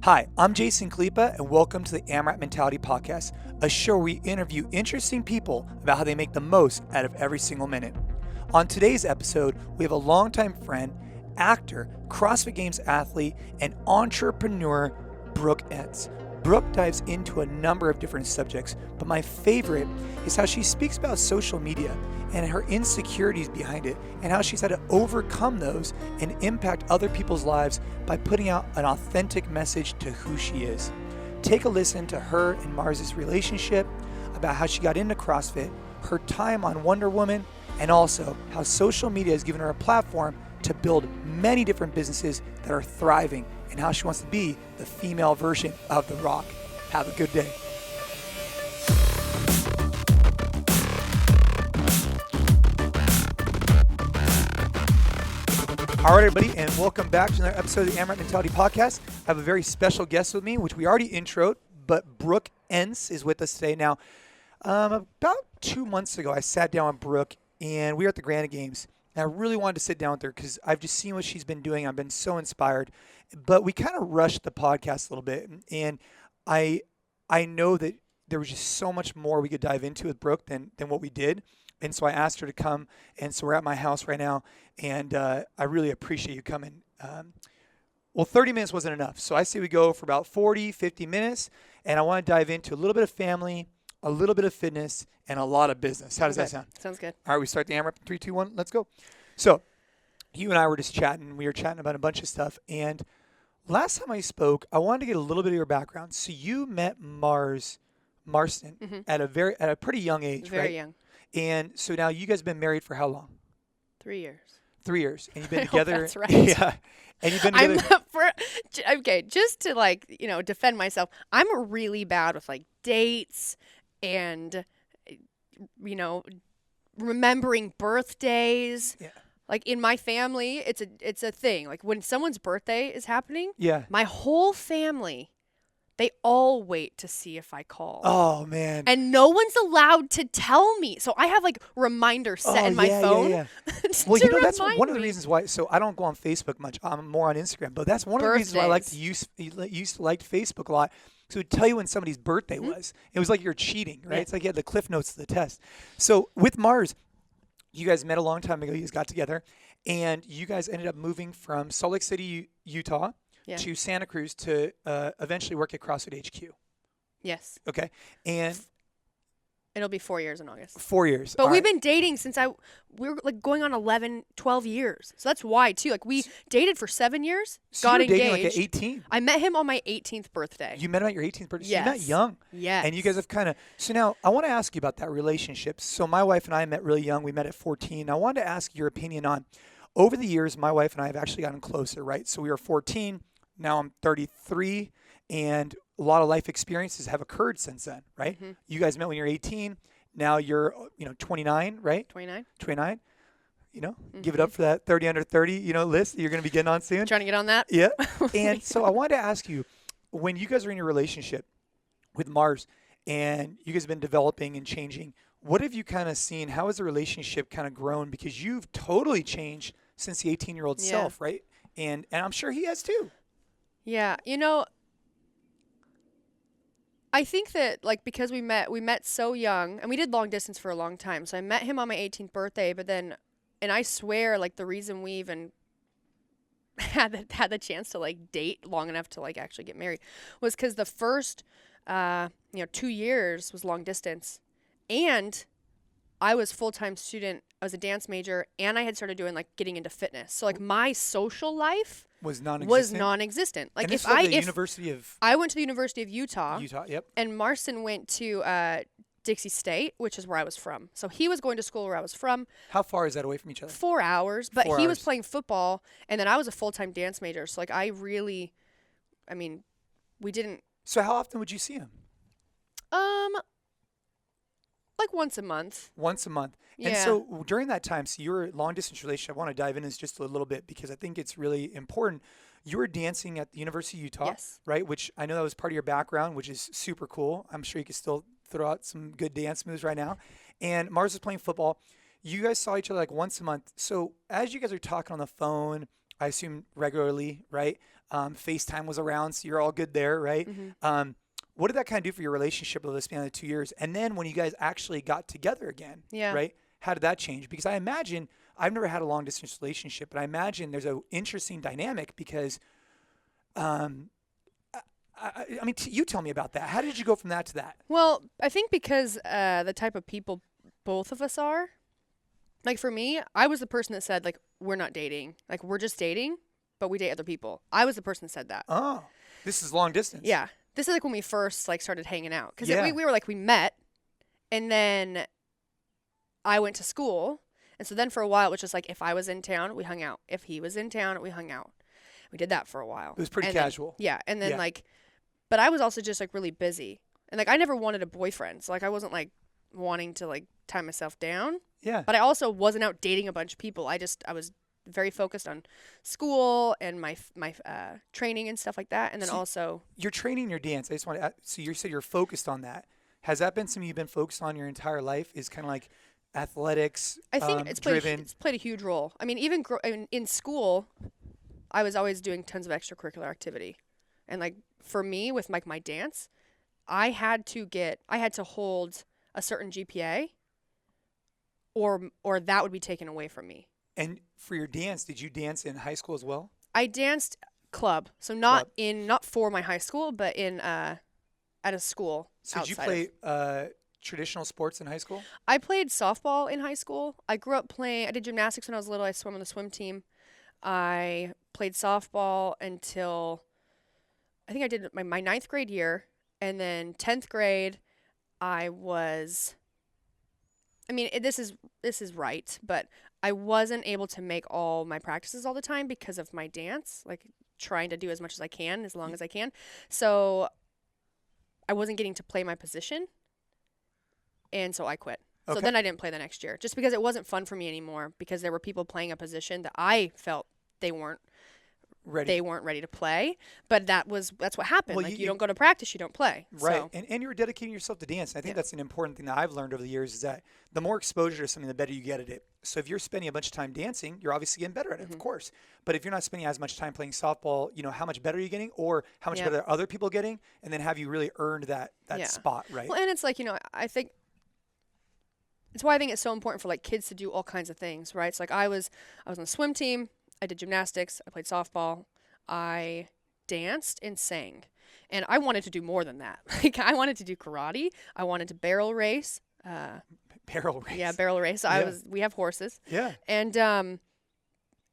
Hi, I'm Jason Khalipa, and welcome to the AMRAP Mentality Podcast, a show where we interview interesting people about how they make the most out of every single minute. On today's episode, we have a longtime friend, actor, CrossFit Games athlete, and entrepreneur, Brooke Ence. Brooke dives into a number of different subjects, but my favorite is how she speaks about social media and her insecurities behind it, and how she's had to overcome those and impact other people's lives by putting out an authentic message to who she is. Take a listen to her and Mars's relationship, about how she got into CrossFit, her time on Wonder Woman, and also how social media has given her a platform to build many different businesses that are thriving, and how she wants to be the female version of The Rock. Have a good day. All right, everybody, and welcome back to another episode of the AMRAP Mentality Podcast. I have a very special guest with me, which we already introed, but Brooke Ence is with us today. Now, about 2 months ago, I sat down with Brooke, and we were at the Grand Games. And I really wanted to sit down with her because I've just seen what she's been doing. I've been so inspired. But we kind of rushed the podcast a little bit, and I know that there was just so much more we could dive into with Brooke than what we did. And so I asked her to come, and so we're at my house right now, and I really appreciate you coming. 30 minutes wasn't enough, so I say we go for about 40, 50 minutes, and I want to dive into a little bit of family, a little bit of fitness, and a lot of business. How does that sound? Sounds good. All right, we start the AMRAP in 3, 2, 1, let's go. So you and I were just chatting. We were chatting about a bunch of stuff, and last time I spoke, I wanted to get a little bit of your background. So you met Marston at a pretty young age, right? Very young. And so now you guys have been married for how long? 3 years. 3 years. And you've been I together. hope that's right. Yeah. And you've been together. Okay, just to defend myself, I'm really bad with dates and, remembering birthdays. Yeah. Like in my family, it's a thing. Like when someone's birthday is happening, Yeah. my whole family, they all wait to see if I call. Oh, man. And no one's allowed to tell me. So I have reminders set in my phone. Yeah. Well, that's one of the reasons why. So I don't go on Facebook much. I'm more on Instagram. But that's one of the reasons why I used to like Facebook a lot. So it would tell you when somebody's birthday was. It was like you're cheating, right? Yeah. It's like you had the Cliff Notes of the test. So with Mars, you guys met a long time ago. You guys got together. And you guys ended up moving from Salt Lake City, Utah, to Santa Cruz to eventually work at CrossFit HQ. Yes. Okay. And it'll be 4 years in August. 4 years. But we've been dating since we were going on 11, 12 years. So that's why too. We dated for 7 years, got engaged. You were dating at 18. I met him on my 18th birthday. You met him at your 18th birthday? Yes. So you met young. Yes. And you guys have so now I want to ask you about that relationship. So my wife and I met really young. We met at 14. I wanted to ask your opinion on, over the years, my wife and I have actually gotten closer, right? So we were 14. Now I'm 33, and a lot of life experiences have occurred since then, right? Mm-hmm. You guys met when you were 18. Now you're, 29, right? 29. 29. Mm-hmm. Give it up for that 30 under 30, list that you're going to be getting on soon. Trying to get on that? Yeah. And so I wanted to ask you, when you guys are in your relationship with Mars and you guys have been developing and changing, what have you kind of seen? How has the relationship kind of grown? Because you've totally changed since the 18-year-old self, right? And I'm sure he has too. Yeah, I think that because we met so young, and we did long distance for a long time. So I met him on my 18th birthday, and I swear the reason we even had the chance to date long enough to actually get married was because the first 2 years was long distance, and I was full-time student. I was a dance major, and I had started doing getting into fitness. So my social life was non-existent. I went to the University of Utah. Yep. And Marston went to Dixie State, which is where I was from. So he was going to school where I was from. How far is that away from each other? 4 hours. But he was playing football, and then I was a full-time dance major. So we didn't. So how often would you see him? Once a month. Once a month. Yeah. And so during that time, so your long-distance relationship, I want to dive in this just a little bit because I think it's really important. You were dancing at the University of Utah, right? Which I know that was part of your background, which is super cool. I'm sure you could still throw out some good dance moves right now. And Mars was playing football. You guys saw each other once a month. So as you guys are talking on the phone, I assume regularly, right? FaceTime was around, so you're all good there, right? Mm-hmm. What did that kind of do for your relationship over the span of 2 years? And then when you guys actually got together again, Yeah. right? How did that change? Because I imagine, I've never had a long distance relationship, but I imagine there's an interesting dynamic because, I mean, you tell me about that. How did you go from that to that? Well, I think because the type of people both of us are, like for me, I was the person that said, like, we're not dating. Like, we're just dating, but we date other people. I was the person that said that. Oh, this is long distance. Yeah. This is like when we first like started hanging out. Because Yeah. we were like, we met, and then I went to school. And so then for a while, it was just like, if I was in town, we hung out. If he was in town, we hung out. We did that for a while. It was pretty And then- casual. yeah. And then Yeah. like, but I was also just like really busy. And like, I never wanted a boyfriend. So like, I wasn't like wanting to like tie myself down. Yeah. But I also wasn't out dating a bunch of people. I was very focused on school and my training and stuff like that. And then So also, You're training your dance. I just want to, so you said you're focused on that. Has that been something you've been focused on your entire life? Is kind of like athletics I think it's driven? played a huge role. I mean, even in school, I was always doing tons of extracurricular activity. And like for me with like my dance, I had to hold a certain GPA or that would be taken away from me. And for your dance, did you dance in high school as well? I danced club. So not for my high school, but in at a school. So did you play traditional sports in high school? I played softball in high school. I grew up playing. I did gymnastics when I was little. I swam on the swim team. I played softball until I think I did my 9th grade year, and then 10th grade, this is right, but I wasn't able to make all my practices all the time because of my dance, like trying to do as much as I can, as long as I can. So I wasn't getting to play my position, and so I quit. Okay. So then I didn't play the next year, just because it wasn't fun for me anymore, because there were people playing a position that I felt they weren't ready to play. But that's what happened. Well, like you don't go to practice, you don't play. Right. So, And you're dedicating yourself to dance. And I think that's an important thing that I've learned over the years is that the more exposure to something, the better you get at it. So if you're spending a bunch of time dancing, you're obviously getting better at it, of course. But if you're not spending as much time playing softball, how much better are you getting or how much better are other people getting? And then have you really earned that spot, right? Well, and it's like, I think it's why I think it's so important for like kids to do all kinds of things, right? It's like I was on the swim team, I did gymnastics, I played softball, I danced and sang. And I wanted to do more than that. Like I wanted to do karate, I wanted to barrel race. Barrel race. Yeah, barrel race. So we have horses. Yeah. And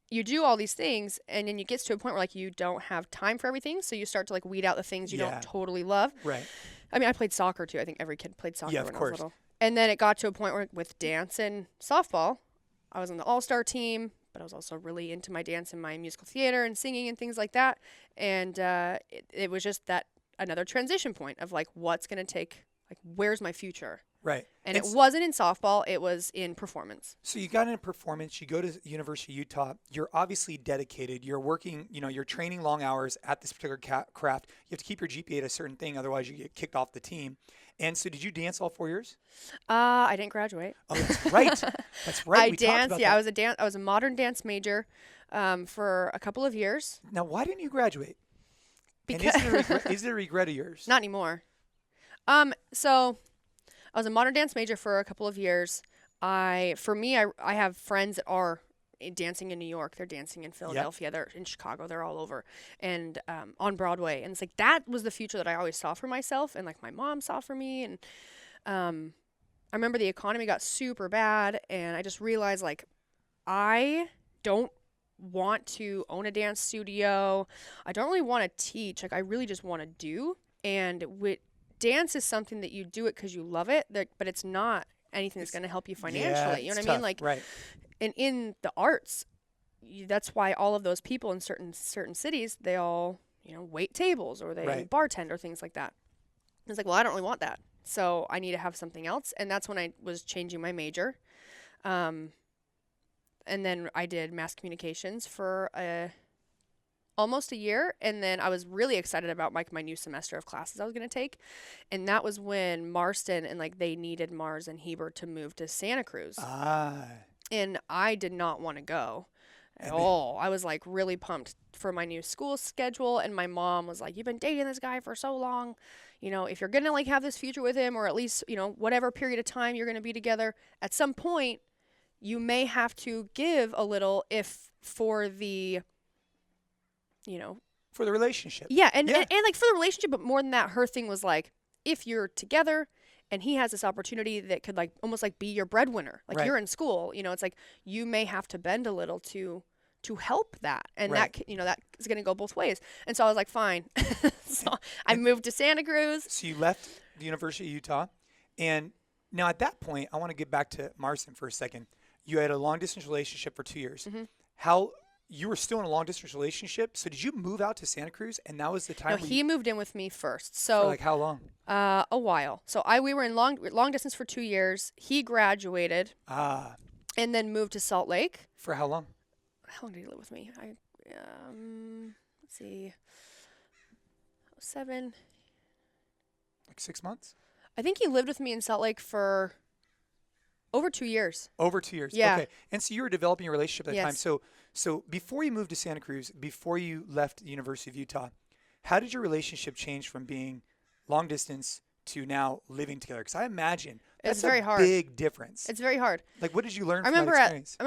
you do all these things, and then you get to a point where like you don't have time for everything, so you start to like weed out the things you don't totally love. Right. I mean, I played soccer too. I think every kid played soccer Yeah, when of I course. was little. And then it got to a point where with dance and softball, I was on the all-star team, but I was also really into my dance and my musical theater and singing and things like that. And it was just that another transition point of like, what's going to take, like, where's my future? Right. And it wasn't in softball, it was in performance. So you got into performance, you go to University of Utah, you're obviously dedicated, you're working, you're training long hours at this particular craft. You have to keep your GPA at a certain thing, otherwise you get kicked off the team. And so did you dance all 4 years? I didn't graduate. Oh, that's right. That's right. I danced, I was a modern dance major for a couple of years. Now, why didn't you graduate? Because And is it a regret of yours? Not anymore. So I was a modern dance major for a couple of years. I have friends that are dancing in New York. They're dancing in Philadelphia. They're in Chicago. They're all over. And on Broadway. And it's like that was the future that I always saw for myself and like my mom saw for me. And I remember the economy got super bad. And I just realized like I don't want to own a dance studio. I don't really want to teach. Like I really just want to do. And dance is something that you do it because you love it, but it's not anything that's going to help you financially. You know what I mean? Like, right. And in the arts, that's why all of those people in certain cities, they all, wait tables or they bartend or things like that. It's like, well, I don't really want that. So I need to have something else. And that's when I was changing my major. And then I did mass communications for almost a year, and then I was really excited about my new semester of classes I was going to take, and that was when Marston and they needed Mars and Heber to move to Santa Cruz. Ah. And I did not want to go. at all. I was like really pumped for my new school schedule, and my mom was like, "You've been dating this guy for so long. You know, if you're going to like have this future with him, or at least, you know, whatever period of time you're going to be together, at some point you may have to give a little if for the, you know, for the relationship." Yeah, and like for the relationship, but more than that, her thing was like, if you're together and he has this opportunity that could like almost like be your breadwinner, like you're in school, you know, it's like you may have to bend a little to help that, and that, you know, that is going to go both ways. And so I was like, fine. So I moved to Santa Cruz. So you left the University of Utah, and now at that point, I want to get back to Marston for a second. You had a long distance relationship for 2 years. How you were still in a long distance relationship? So did you move out to Santa Cruz, and that was the time? No, he moved in with me first. So for like how long? A while. So we were in long distance for 2 years. He graduated. And then moved to Salt Lake. For how long? How long did he live with me? Let's see. 7. Like 6 months? I think he lived with me in Salt Lake for over 2 years. Over 2 years. Yeah. Okay. And so you were developing a relationship at that Yes. time. So before you moved to Santa Cruz, before you left the University of Utah, how did your relationship change from being long distance to now living together? Because I imagine that's very a hard. big difference. It's very hard. Like, what did you learn I from remember that experience?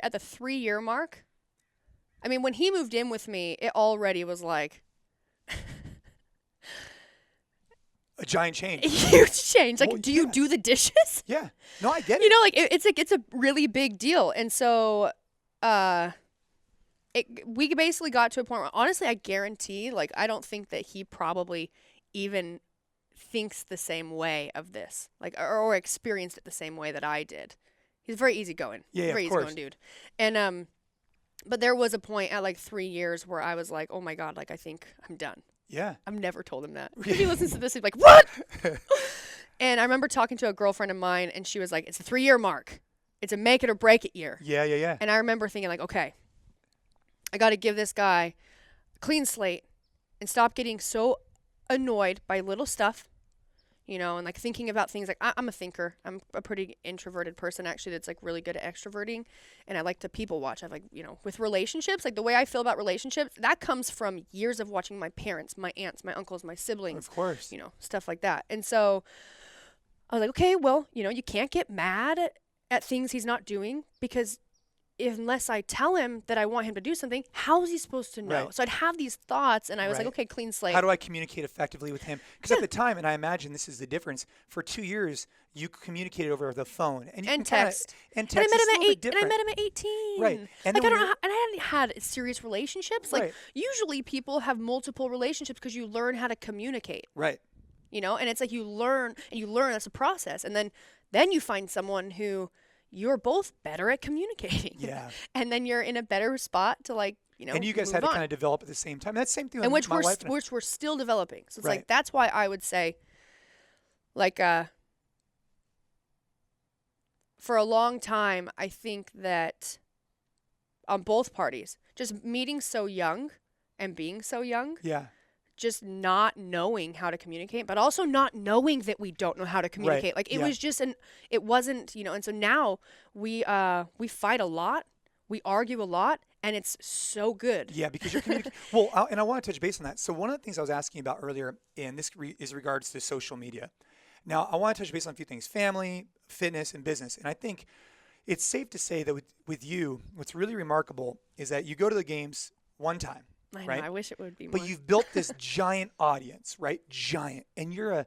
at the 3-year mark. I mean, when he moved in with me, it already was like A giant change. a huge change. Like, Well, do you yeah. do the dishes? Yeah. No, I get it. You know, like it's a really big deal. And so we basically got to a point where, honestly, I guarantee, like, I don't think that he probably even thinks the same way of this, like, or experienced it the same way that I did. He's very easygoing. Yeah, very of course. easygoing dude. And but there was a point at like 3 years where I was like, oh my God, like, I think I'm done. Yeah. I've never told him that. If he listens to this, he's like, what? And I remember talking to a girlfriend of mine, and she was like, it's the 3-year mark. It's a make it or break it year. Yeah. And I remember thinking, like, okay, I got to give this guy a clean slate and stop getting so annoyed by little stuff, you know, and like thinking about things. Like, I'm a thinker. I'm a pretty introverted person, actually, that's like really good at extroverting. And I like to people watch. I've like, you know, with relationships, like the way I feel about relationships, that comes from years of watching my parents, my aunts, my uncles, my siblings. Of course. You know, stuff like that. And so I was like, okay, well, you know, you can't get mad at things he's not doing, because unless I tell him that I want him to do something, how is he supposed to know? Right. So I'd have these thoughts, and I was like, Right. okay, clean slate. How do I communicate effectively with him? Because at the time, and I imagine this is the difference, for 2 years, you communicated over the phone. And you And can kinda- text. And And I text met is him a at little bit 8, and I different. met him at 18. Right. And Like, then I when don't know, and I hadn't had serious relationships. Like, Right. usually people have multiple relationships because you learn how to communicate, Right. you know? And it's like you learn, that's a process. And then you find someone who you're both better at communicating. Yeah. And then you're in a better spot to, like, you know, And you guys move had to on. kind of develop at the same time. That's the same thing And with my wife. which we're still developing. So it's Right. like, that's why I would say, like, for a long time, I think that on both parties, just meeting so young and being so young, Yeah. just not knowing how to communicate, but also not knowing that we don't know how to communicate. Like, it yeah. was just it wasn't, you know. And so now we fight a lot, we argue a lot, and it's so good. Yeah, because you're communicating. Well, and I want to touch base on that. So one of the things I was asking about earlier, and this is regards to social media. Now, I want to touch base on a few things: family, fitness, and business. And I think it's safe to say that with you, what's really remarkable is that you go to the games one time. I know, right? I wish it would be more. But you've built this giant audience, right? Giant. And you're a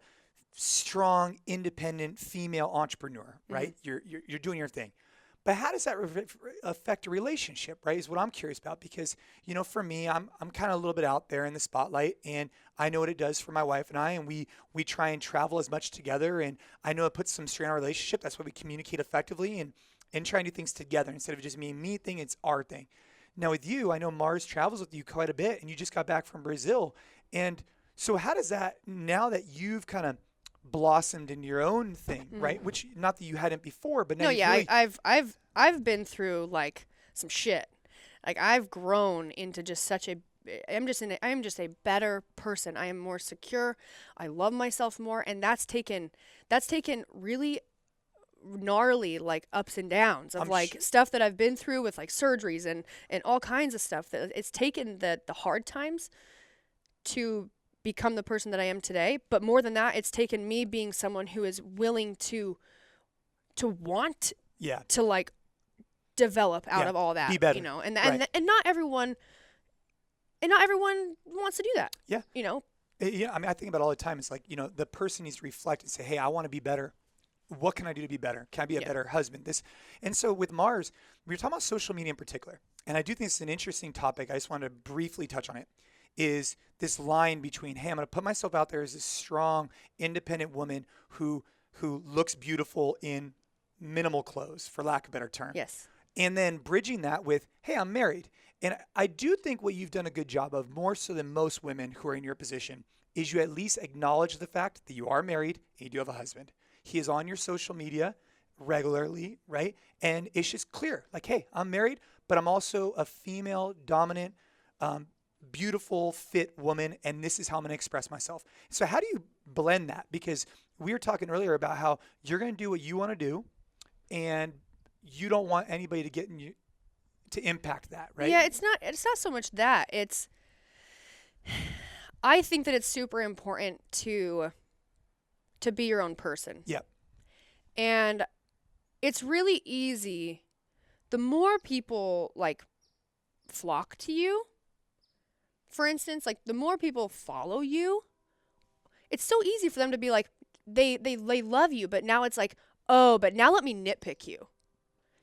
strong, independent female entrepreneur, right? You're doing your thing. But how does that affect a relationship, right? Is what I'm curious about, because, you know, for me, I'm kind of a little bit out there in the spotlight, and I know what it does for my wife and I, and we try and travel as much together, and I know it puts some strain on our relationship. That's why we communicate effectively and try and do things together instead of just me thing. It's our thing. Now with you, I know Mars travels with you quite a bit, and you just got back from Brazil. And so how does that, now that you've kind of blossomed into your own thing, right? Which, not that you hadn't before, but now you've really... I've been through like some shit. Like, I've grown into just such a I'm just a better person. I am more secure. I love myself more, and that's taken really gnarly like ups and downs of stuff that I've been through with like surgeries and all kinds of stuff, that it's taken the hard times to become the person that I am today. But more than that, it's taken me being someone who is willing to want to like develop out of all that, be better, and right. and not everyone wants to do that. Yeah. Yeah, I mean, I think about it all the time. It's like, the person needs to reflect and say, hey, I want to be better. What can I do to be better? Can I be a better husband? And so with Mars, we were talking about social media in particular. And I do think it's an interesting topic. I just wanted to briefly touch on it. Is this line between, hey, I'm going to put myself out there as a strong, independent woman who looks beautiful in minimal clothes, for lack of a better term. Yes. And then bridging that with, hey, I'm married. And I do think what you've done a good job of, more so than most women who are in your position, is you at least acknowledge the fact that you are married and you do have a husband. He is on your social media regularly, right? And it's just clear, like, hey, I'm married, but I'm also a female dominant, beautiful, fit woman, and this is how I'm going to express myself. So how do you blend that? Because we were talking earlier about how you're going to do what you want to do, and you don't want anybody to get in you to impact that, right? Yeah, it's not so much that. I think that it's super important to be your own person. Yep. And it's really easy. The more people like flock to you, for instance, like the more people follow you, it's so easy for them to be like, they love you, but now it's like, oh, but now let me nitpick you.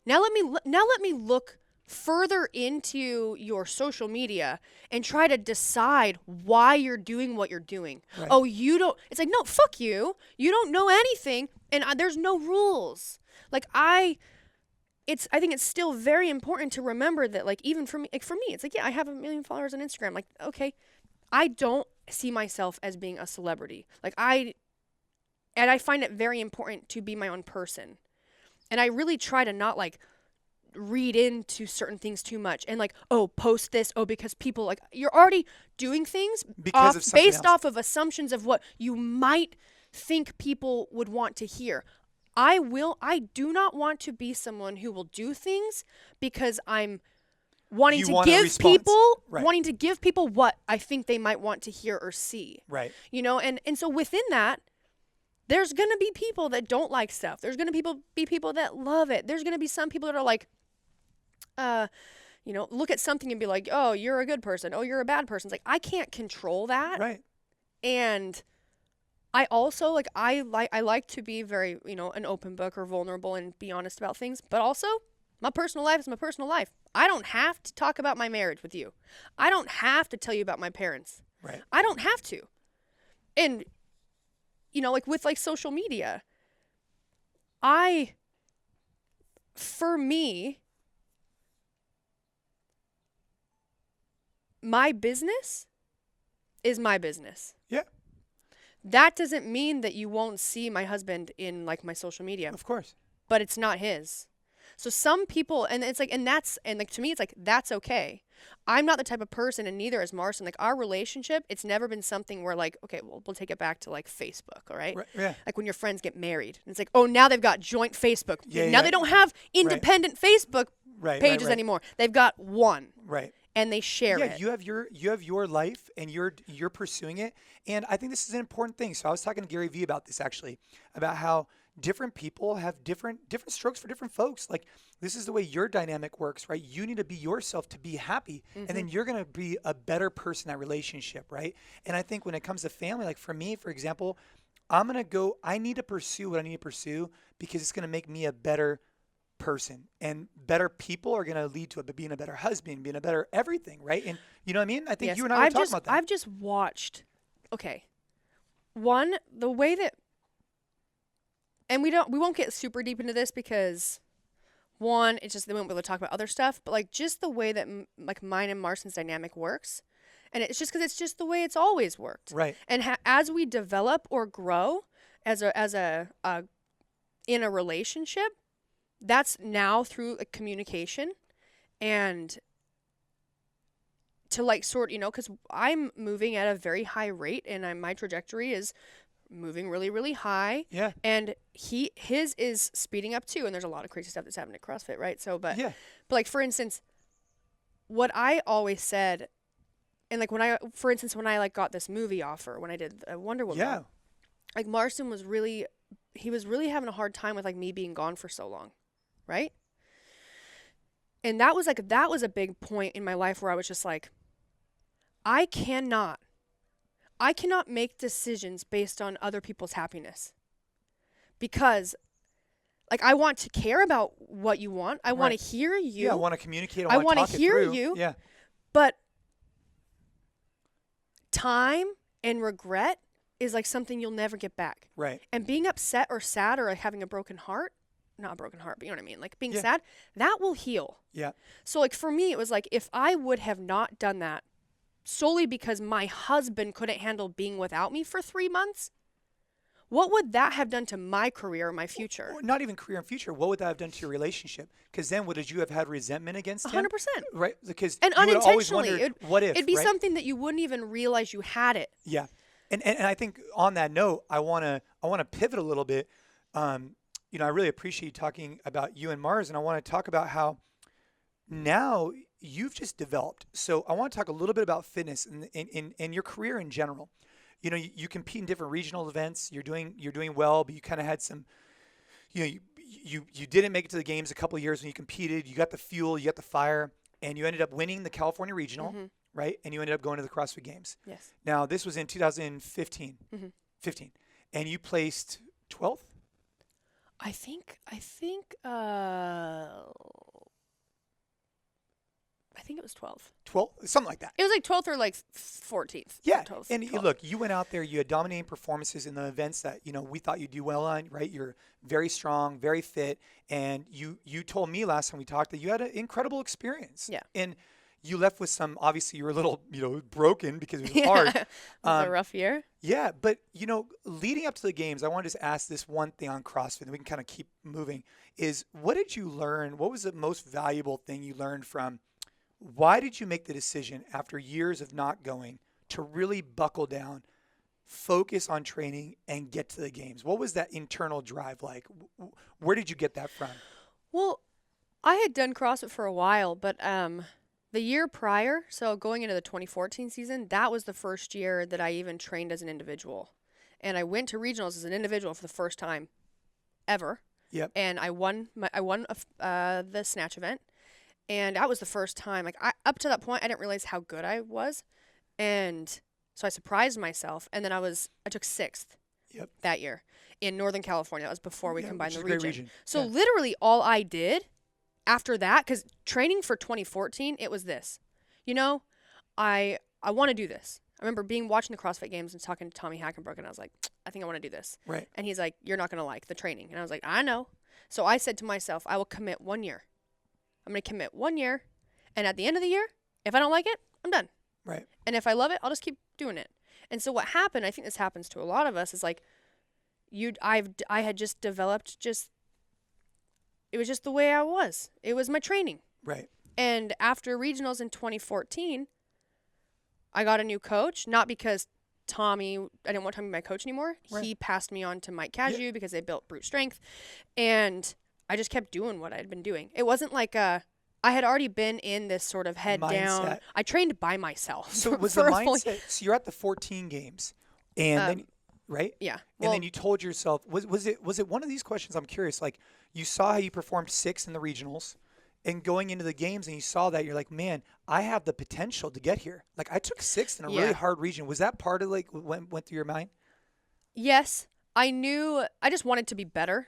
Now let me look further into your social media and try to decide why you're doing what you're doing. Right. Oh, you don't. It's like, no, fuck you. You don't know anything, and there's no rules. Like I think it's still very important to remember that, like, even for me, it's like, yeah, I have 1 million followers on Instagram. Like, okay, I don't see myself as being a celebrity. Like I find it very important to be my own person, and I really try to not like read into certain things too much and like, oh, post this, oh, because people, like, you're already doing things based off of assumptions of what you might think people would want to hear. I do not want to be someone who will do things because I'm wanting to give people what I think they might want to hear or see. Right. And so within that, there's going to be people that don't like stuff. There's going to be people that love it. There's going to be some people that are like, look at something and be like, oh, you're a good person. Oh, you're a bad person. It's like, I can't control that. Right. And I also I like to be very, an open book or vulnerable and be honest about things. But also, my personal life is my personal life. I don't have to talk about my marriage with you. I don't have to tell you about my parents. Right. I don't have to. And, like with like social media, for me, my business is my business. Yeah. That doesn't mean that you won't see my husband in like my social media. Of course. But it's not his. So some people, and it's like, and to me, it's like, that's okay. I'm not the type of person, and neither is Marson. Like, our relationship, it's never been something where like, okay, well, we'll take it back to like Facebook, all right? Yeah. Like when your friends get married, and it's like, oh, now they've got joint Facebook. Yeah, now they don't have independent Facebook pages right. anymore. They've got one. Right. And they share it. Yeah, you have your life, and you're pursuing it. And I think this is an important thing. So I was talking to Gary Vee about this, actually, about how different people have different strokes for different folks. Like, this is the way your dynamic works, right? You need to be yourself to be happy, and then you're going to be a better person in that relationship, right? And I think when it comes to family, like for me, for example, I need to pursue what I need to pursue because it's going to make me a better person, and better people are going to lead to being a better husband, being a better everything, right? And you know what I mean? I think you and I were talking about that. I've just watched, okay, the way that, and we won't get super deep into this because it's just, they won't be able to talk about other stuff, but like just the way that like mine and Marston's dynamic works, and it's just because it's just the way it's always worked, right? And as we develop or grow as a in a relationship, that's now through communication and to like sort, because I'm moving at a very high rate, and my trajectory is moving really, really high. Yeah. And his is speeding up too. And there's a lot of crazy stuff that's happening at CrossFit, right? So, but like, for instance, what I always said, and like when I like got this movie offer, when I did Wonder Woman, like Marston was really having a hard time with like me being gone for so long, right? And that was a big point in my life where I was just like, I cannot make decisions based on other people's happiness, because like I want to care about what you want. I want to hear you. Yeah, I want to communicate. I want to hear you. you. Yeah. But time and regret is like something you'll never get back. Right. And being upset or sad or like having a broken heart, not a broken heart, but you know what I mean? Like being sad, that will heal. Yeah. So like for me, it was like if I would have not done that solely because my husband couldn't handle being without me for 3 months, what would that have done to my career or my future? Or not even career and future. What would that have done to your relationship? Because then would you have had resentment against him? 100%. Right. Because and you would have always unintentionally, wondered, what if? It'd be something that you wouldn't even realize you had it. Yeah. And I think on that note, I wanna pivot a little bit. I really appreciate you talking about you and Mars, and I want to talk about how now you've just developed. So I want to talk a little bit about fitness and your career in general. You compete in different regional events. You're doing well, but you kind of had some, you didn't make it to the games a couple of years when you competed. You got the fuel, you got the fire, and you ended up winning the California regional, right? And you ended up going to the CrossFit Games. Yes. Now this was in 2015, 15, and you placed 12th. I think it was 12. 12, something like that. It was like 12th or like 14th. Yeah. 12th, And 12th. look, you went out there, you had dominating performances in the events that, we thought you'd do well on, right? You're very strong, very fit. And you told me last time we talked that you had an incredible experience. Yeah. And you left with some, obviously you were a little, broken because it was hard. It was a rough year. Yeah. But, leading up to the games, I want to just ask this one thing on CrossFit, and we can kind of keep moving, is what did you learn? What was the most valuable thing you learned from? Why did you make the decision after years of not going to really buckle down, focus on training, and get to the games? What was that internal drive like? Where did you get that from? Well, I had done CrossFit for a while, but the year prior, so going into the 2014 season, that was the first year that I even trained as an individual. And I went to regionals as an individual for the first time ever. Yep. And I won the snatch event. And that was the first time, like up to that point, I didn't realize how good I was. And so I surprised myself. And then I took 6th that year in Northern California. That was before we combined the region. So literally all I did after that, because training for 2014, it was this. I want to do this. I remember watching the CrossFit Games and talking to Tommy Hackenbrook, and I was like, I think I want to do this. Right. And he's like, you're not going to like the training. And I was like, I know. So I said to myself, I will commit 1 year. I'm going to commit 1 year, and at the end of the year, if I don't like it, I'm done. Right. And if I love it, I'll just keep doing it. And so what happened, I think this happens to a lot of us, is like I had just developed it was just the way I was. It was my training. Right. And after regionals in 2014, I got a new coach, not because I didn't want Tommy to be my coach anymore. Right. He passed me on to Mike Caju because they built Brute Strength, and I just kept doing what I had been doing. It wasn't like I had already been in this sort of head mindset down. I trained by myself. So was the mindset? So you're at the 14 games, and then right? Yeah. And then you told yourself, was it one of these questions? I'm curious. Like you saw how you performed 6th in the regionals, and going into the games, and you saw that you're like, man, I have the potential to get here. Like I took 6th in a really hard region. Was that part of like what went through your mind? Yes, I knew. I just wanted to be better.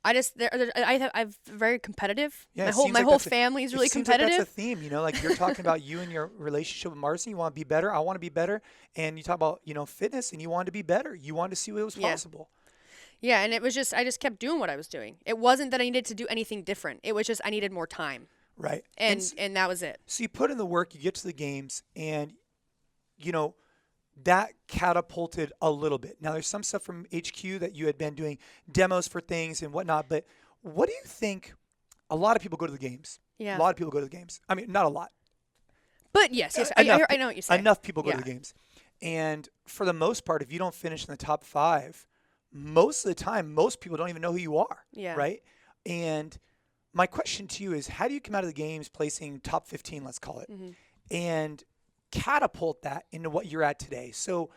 I'm very competitive. Yeah, my whole family is really competitive. Like that's a theme, like you're talking about you and your relationship with Marcy. You want to be better. I want to be better. And you talk about, fitness, and you wanted to be better. You wanted to see what was possible. Yeah. And it was just, I just kept doing what I was doing. It wasn't that I needed to do anything different. It was just, I needed more time. Right. And that was it. So you put in the work, you get to the games, and, that catapulted a little bit. Now, there's some stuff from HQ that you had been doing demos for things and whatnot, but what do you think? A lot of people go to the games. Yeah. A lot of people go to the games. I mean, not a lot. But yes, I know what you're saying. Enough people go to the games. And for the most part, if you don't finish in the top 5, most of the time, most people don't even know who you are. Yeah. Right. And my question to you is, how do you come out of the games placing top 15, let's call it, and catapult that into what you're at today? So,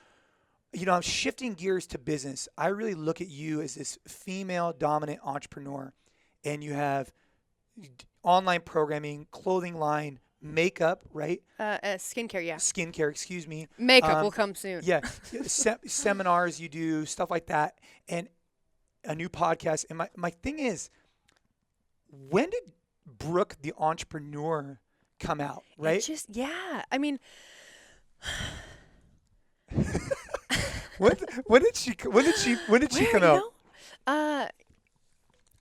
I'm shifting gears to business. I really look at you as this female dominant entrepreneur, and you have online programming, clothing line, makeup, right? Skincare, yeah. Skincare, excuse me. Makeup will come soon. Yeah. Seminars you do, stuff like that, and a new podcast. And my thing is, when did Brooke the entrepreneur come out, right? I mean, when did she come out?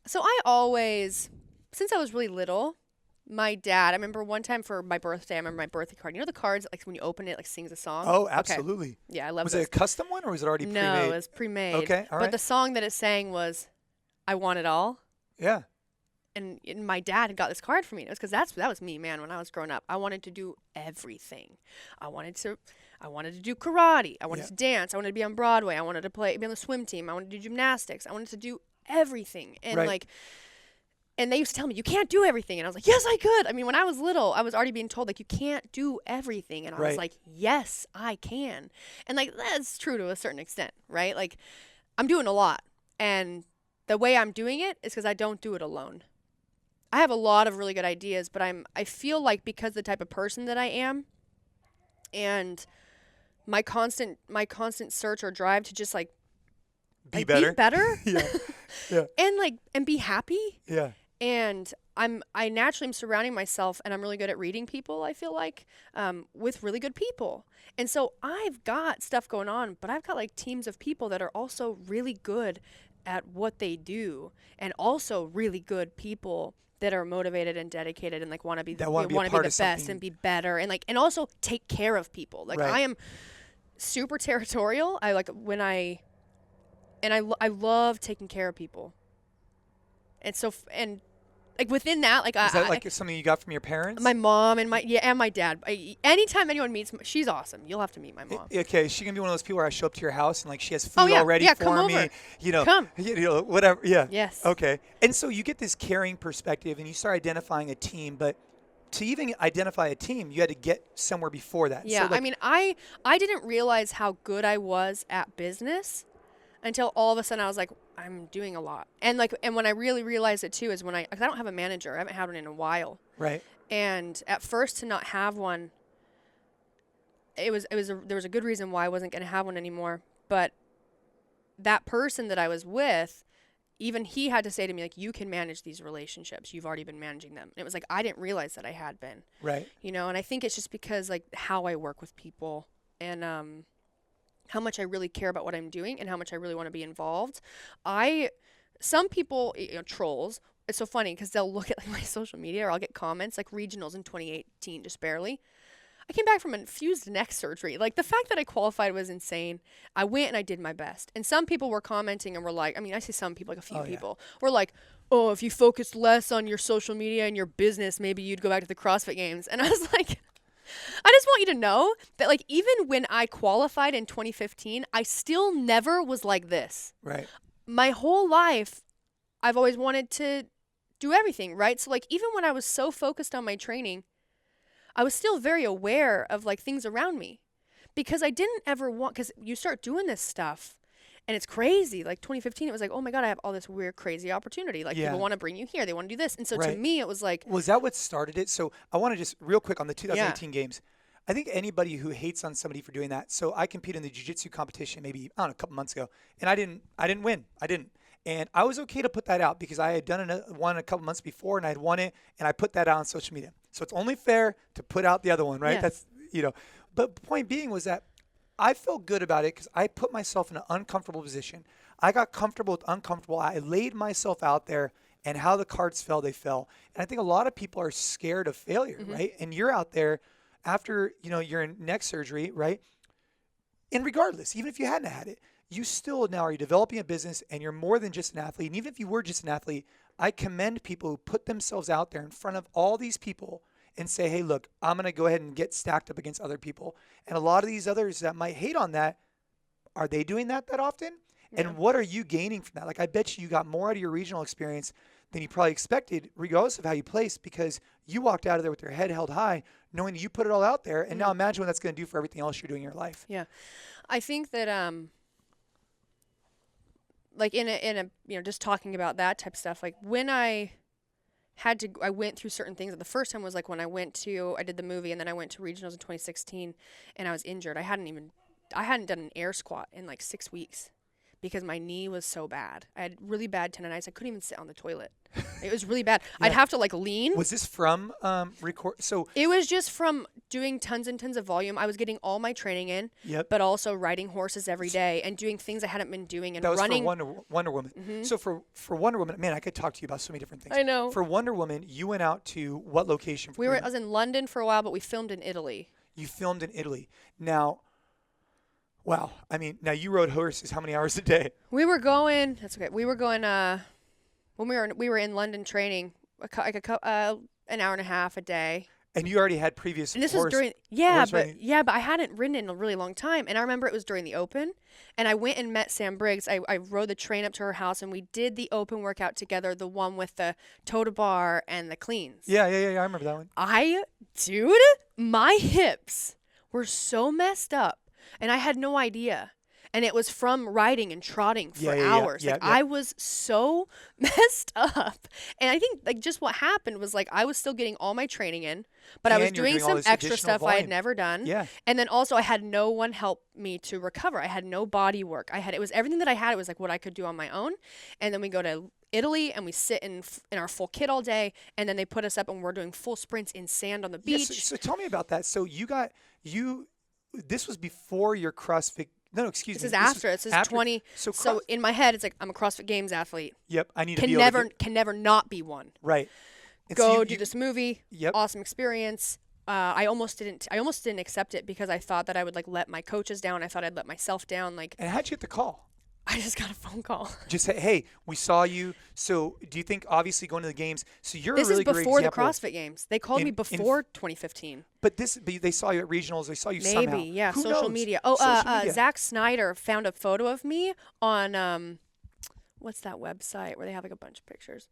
So I always, since I was really little, my dad, I remember one time for my birthday, I remember my birthday card. You know the cards, like when you open it, like sings a song? Oh, absolutely. Okay. Yeah, I love Was those. it a custom one or was it already pre-made? No, it was pre-made. Okay, all right. But the song that it sang was, I Want It All. Yeah. And my dad had got this card for me. It was because that was me, man. When I was growing up, I wanted to do everything. I wanted to do karate. I wanted to dance. I wanted to be on Broadway. I wanted to be on the swim team. I wanted to do gymnastics. I wanted to do everything. And and they used to tell me, you can't do everything. And I was like, yes, I could. I mean, when I was little, I was already being told, like, you can't do everything. And I was like, yes, I can. And, like, that's true to a certain extent, right? Like, I'm doing a lot. And the way I'm doing it is because I don't do it alone. I have a lot of really good ideas, but I feel like because the type of person that I am and my constant search or drive to just, like, be better. Yeah. And be happy. Yeah. And I naturally am surrounding myself, and I'm really good at reading people, I feel like, with really good people. And so I've got stuff going on, but I've got like teams of people that are also really good at what they do, and also really good people that are motivated and dedicated and like want to be the best and be better and also take care of people. Like I am super territorial. I love taking care of people. And so, like within that, like is that like something you got from your parents? My mom and my dad. Anytime anyone meets, she's awesome. You'll have to meet my mom. Okay, she can be one of those people where I show up to your house and like she has food already for me. Come. Whatever. Yeah. Yes. Okay. And so you get this caring perspective, and you start identifying a team, but to even identify a team, you had to get somewhere before that. Yeah. So I mean, I didn't realize how good I was at business until all of a sudden I was like, I'm doing a lot. And when I really realized it too is when I don't have a manager. I haven't had one in a while. Right. And at first to not have one, there was a good reason why I wasn't going to have one anymore. But that person that I was with, even he had to say to me, like, you can manage these relationships. You've already been managing them. And it was like, I didn't realize that I had been. Right. And I think it's just because like how I work with people and, how much I really care about what I'm doing and how much I really want to be involved. Some people, trolls, it's so funny because they'll look at like my social media or I'll get comments like regionals in 2018, just barely. I came back from a fused neck surgery. Like the fact that I qualified was insane. I went and I did my best. And some people were commenting and were like, I mean, I see some people, like a few people were like, oh, if you focused less on your social media and your business, maybe you'd go back to the CrossFit Games. And I was like, I just want you to know that, like, even when I qualified in 2015, I still never was like this. Right. My whole life, I've always wanted to do everything, right? So, like, even when I was so focused on my training, I was still very aware of, like, things around me. Because I didn't ever because you start doing this stuff, and it's crazy. Like, 2015, it was like, oh, my God, I have all this weird, crazy opportunity. Like, people want to bring you here. They want to do this. And so, to me, it was like... Was that what started it? So, I want to just, real quick, on the 2018 games, I think anybody who hates on somebody for doing that, so I competed in the jiu-jitsu competition maybe, I don't know, a couple months ago, and I didn't win. I didn't. And I was okay to put that out because I had done one a couple months before, and I had won it, and I put that out on social media. So, it's only fair to put out the other one, right? Yes. That's, But the point being was that I felt good about it because I put myself in an uncomfortable position. I got comfortable with uncomfortable. I laid myself out there, and how the cards fell, they fell. And I think a lot of people are scared of failure, right? And you're out there after, your neck surgery, right? And regardless, even if you hadn't had it, you still now are developing a business, and you're more than just an athlete. And even if you were just an athlete, I commend people who put themselves out there in front of all these people and say, hey, look, I'm going to go ahead and get stacked up against other people. And a lot of these others that might hate on that, are they doing that often? Yeah. And what are you gaining from that? Like, I bet you got more out of your regional experience than you probably expected, regardless of how you placed, because you walked out of there with your head held high, knowing that you put it all out there. And now imagine what that's going to do for everything else you're doing in your life. Yeah. I think that, like in a, just talking about that type of stuff, like when I went through certain things. The first time was like when I did the movie, and then I went to regionals in 2016 and I was injured. I hadn't done an air squat in like 6 weeks because my knee was so bad. I had really bad tendonitis. I couldn't even sit on the toilet. It was really bad. Yeah. I'd have to like lean. Was this from record? So it was just from doing tons and tons of volume. I was getting all my training in, but also riding horses every day and doing things I hadn't been doing and that was running. For Wonder Woman. Mm-hmm. So for Wonder Woman, man, I could talk to you about so many different things. I know. For Wonder Woman, you went out to what location? I was in London for a while, but we filmed in Italy. You filmed in Italy. Now, wow. I mean, now you rode horses how many hours a day? We were going. That's okay. We were going. When we were in London training, an hour and a half a day. And you already had previous. And this horse, was during but I hadn't ridden in a really long time. And I remember it was during the Open, and I went and met Sam Briggs. I rode the train up to her house, and we did the Open workout together, the one with the toe to bar and the cleans. Yeah. I remember that one. Dude, my hips were so messed up, and I had no idea. And it was from riding and trotting for hours. I was so messed up. And I think like just what happened was like I was still getting all my training in, but I was doing some extra stuff I had never done. Yeah. And then also I had no one help me to recover. I had no body work. It was everything that I had. It was like what I could do on my own. And then we go to Italy and we sit in our full kit all day. And then they put us up and we're doing full sprints in sand on the beach. Yeah, so tell me about that. So this was before your CrossFit. No, excuse me. This is after. This is 20. So in my head, it's like I'm a CrossFit Games athlete. Yep, I need to be able can never not be one. Right. And do this movie. Yep. Awesome experience. I almost didn't accept it because I thought that I would like let my coaches down. I thought I'd let myself down. Like. And how'd you get the call? I just got a phone call. Just say, hey, we saw you. So do you think, obviously, going to the games, so you're this a really great example. This is before the CrossFit Games. They called me before 2015. But they saw you at regionals. They saw you somehow. Maybe, yeah. Who social knows? media. Oh, social media. Zach Snyder found a photo of me on, what's that website where they have like a bunch of pictures?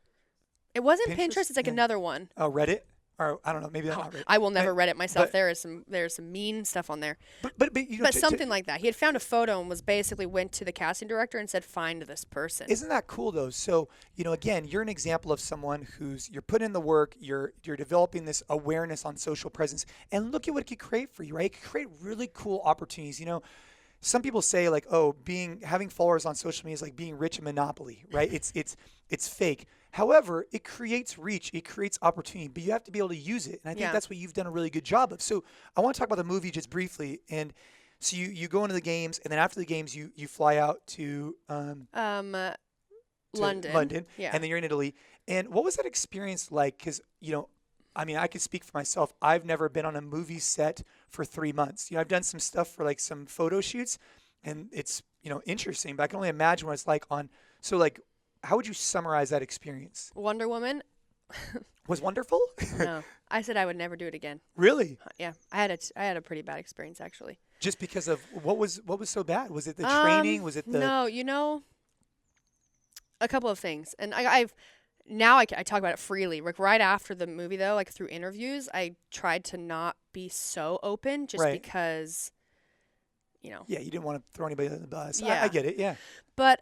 It wasn't Pinterest. It's like another one. Oh, Reddit? Or I don't know, maybe that's not Reddit. I will never Reddit myself. There's some mean stuff on there. But something like that. He had found a photo and went to the casting director and said, "Find this person." Isn't that cool though? So again, you're an example of someone you're putting in the work. You're developing this awareness on social presence, and look at what it could create for you, right? It could create really cool opportunities. Some people say like, oh, having followers on social media is like being rich in Monopoly, right? It's fake. However, it creates reach, it creates opportunity, but you have to be able to use it. And I think that's what you've done a really good job of. So I want to talk about the movie just briefly. And so you go into the games, and then after the games, you fly out to London, yeah. And then you're in Italy. And what was that experience like? Because I could speak for myself. I've never been on a movie set for 3 months. I've done some stuff for like some photo shoots, and it's interesting. But I can only imagine what it's like on. So like, how would you summarize that experience? Wonder Woman was wonderful. No, I said I would never do it again. Really? Yeah, I had a pretty bad experience actually. Just because of what was so bad? Was it the training? Was it the? No, a couple of things, and I talk about it freely. Like right after the movie, though, like through interviews, I tried to not be so open, just because, Yeah, you didn't want to throw anybody under the bus. Yeah. I get it. Yeah. But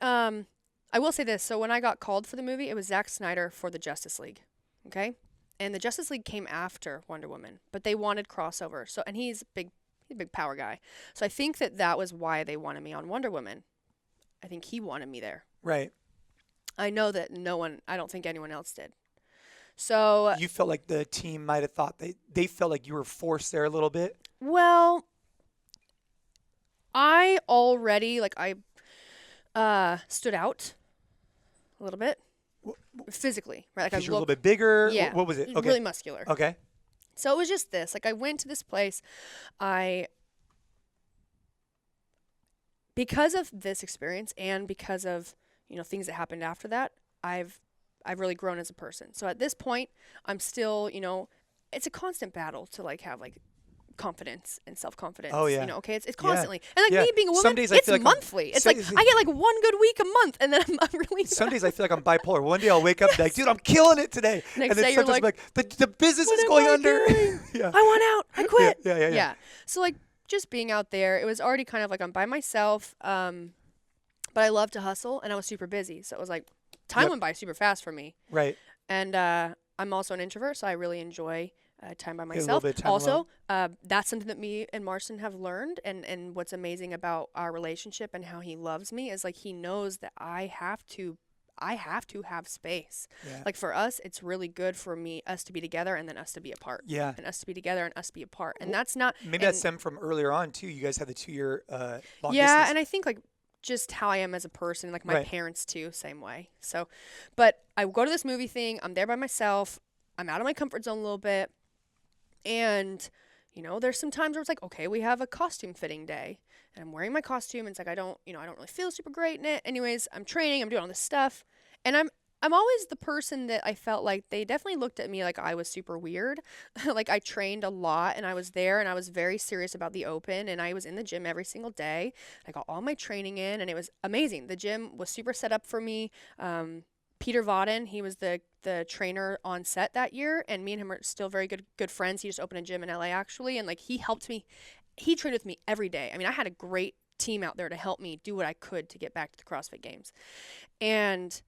I will say this. So when I got called for the movie, it was Zack Snyder for the Justice League. Okay, and the Justice League came after Wonder Woman, but they wanted crossover. So he's a big power guy. So I think that was why they wanted me on Wonder Woman. I think he wanted me there. Right. I know that I don't think anyone else did. So you felt like the team might have thought they felt like you were forced there a little bit? Well, I already, stood out a little bit physically, right? Like I you're a little bit bigger? Yeah. What was it? Okay. Really muscular. Okay. So it was just this. Like I went to this place, because of this experience and because of things that happened after that, I've really grown as a person. So at this point, I'm still it's a constant battle to like have like confidence and self-confidence. Oh, yeah. You know, okay, it's Yeah. constantly. And like Yeah. me being a Some woman, days I it's feel like monthly. It's like I get like one good week a month, and then I'm really Some days I feel like I'm bipolar. One day I'll wake up and be like, dude, I'm killing it today. Next and then day you're sometimes like, I'm like, the business what is am going I under. doing? Yeah. I want out. I quit. Yeah. So like just being out there, it was already kind of like I'm by myself. But I love to hustle, and I was super busy, so it was like time went by super fast for me. Right. And I'm also an introvert, so I really enjoy time by Get a little myself. bit of time Also, that's something that me and Marston have learned, and what's amazing about our relationship and how he loves me is like he knows that I have to have space. Yeah. Like for us, it's really good for us to be together and then us to be apart. Yeah. And us to be together and us to be apart. And that's not Maybe that stemmed from earlier on too. You guys had the 2-year long yeah, distance. and I think like just how I am as a person, like my Right. parents too, same way. So, but I go to this movie thing, I'm there by myself, I'm out of my comfort zone a little bit, and you know, there's some times where it's like, okay, we have a costume fitting day, and I'm wearing my costume, and it's like I don't really feel super great in it. Anyways, I'm training, I'm doing all this stuff, and I'm always the person that I felt like they definitely looked at me like I was super weird. Like I trained a lot and I was there and I was very serious about the open, and I was in the gym every single day. I got all my training in and it was amazing. The gym was super set up for me. Peter Vodden, he was the trainer on set that year, and me and him are still very good friends. He just opened a gym in LA actually, and like he helped me. He trained with me every day. I mean, I had a great team out there to help me do what I could to get back to the CrossFit Games. And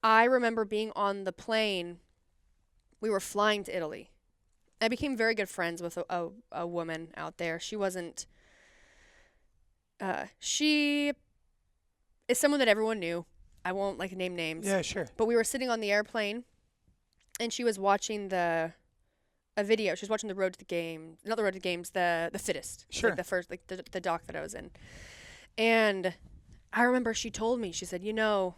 I remember being on the plane. We were flying to Italy. I became very good friends with a woman out there. She wasn't. She is someone that everyone knew. I won't like name names. Yeah, sure. But we were sitting on the airplane, and she was watching a video. She was watching the Road to the Game, not the Road to the Games, the Fittest. Sure. Like the first, like the doc that I was in. And I remember she told me, she said, you know,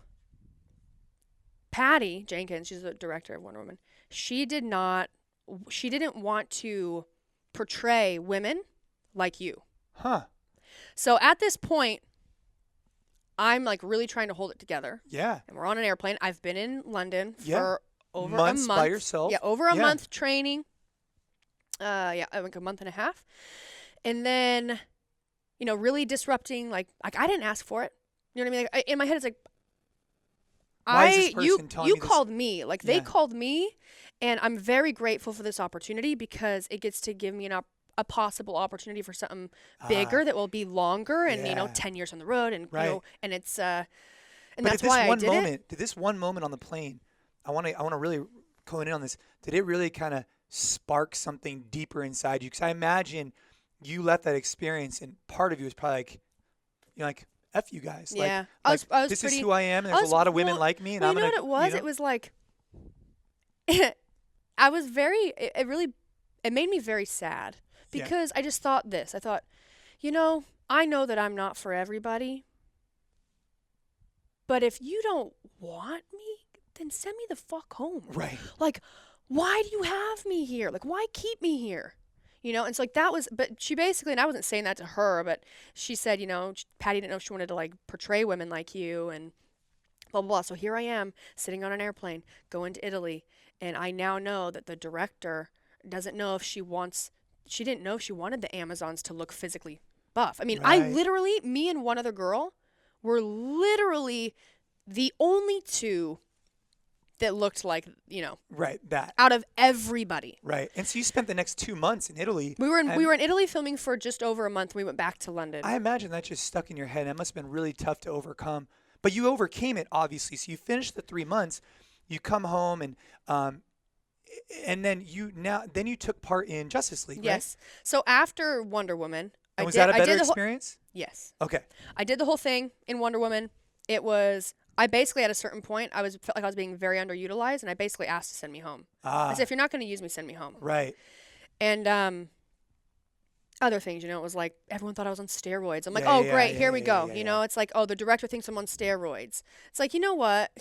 Patty Jenkins, she's the director of Wonder Woman, she didn't want to portray women like you. Huh. So at this point, I'm like really trying to hold it together. Yeah. And we're on an airplane. I've been in London Yeah. for over Months a month. by yourself. Yeah, over a Yeah. month training. Like a month and a half. And then, you know, really disrupting, like I didn't ask for it. You know what I mean? Like in my head, it's like, Why is this person telling you me this? called me. Like they Yeah. called me, and I'm very grateful for this opportunity because it gets to give me a possible opportunity for something bigger that will be longer and, you know, Yeah. 10 years on the road, and Right. you know, and it's and But that's why I did it. Did this one moment on the plane, I want to really cone in on this. Did it really kind of spark something deeper inside you? Because I imagine you left that experience, and part of you was probably like, you know, like, F you guys. Yeah. Like, I was this pretty, is who I am, and I there's was- a lot of women well, like me, and well, I'm you know gonna. what it was? You know, It was like I was very. It made me very sad Yeah. because I just thought this. I thought, you know, I know that I'm not for everybody, but if you don't want me, then send me the fuck home. right. Like, why do you have me here? Like, why keep me here? You know, and so like that was, but she basically, and I wasn't saying that to her, but she said, you know, Patty didn't know if she wanted to like portray women like you and blah, blah, blah. So here I am sitting on an airplane going to Italy. And I now know that the director doesn't know if she didn't know if she wanted the Amazons to look physically buff. I mean, I Right. literally, me and one other girl were literally the only two that looked like, you know, Right. That. out of everybody. Right. And so you spent the next 2 months in Italy. We were and in Italy filming for just over a month. We went back to London. I imagine that just stuck in your head. That must have been really tough to overcome. But you overcame it, obviously. So you finished the 3 months. You come home, and then you took part in Justice League, right? Yes. So after Wonder Woman, And was that a better the whole, experience? yes. Okay. I did the whole thing in Wonder Woman. It was, I basically at a certain point, felt like I was being very underutilized, and I basically asked to send me home. I said, if you're not going to use me, send me home. Right. And other things, you know, it was like everyone thought I was on steroids. I'm like, Yeah, oh, yeah, great, yeah, here we yeah, go. yeah, You yeah. know, it's like, oh, the director thinks I'm on steroids. It's like, you know what?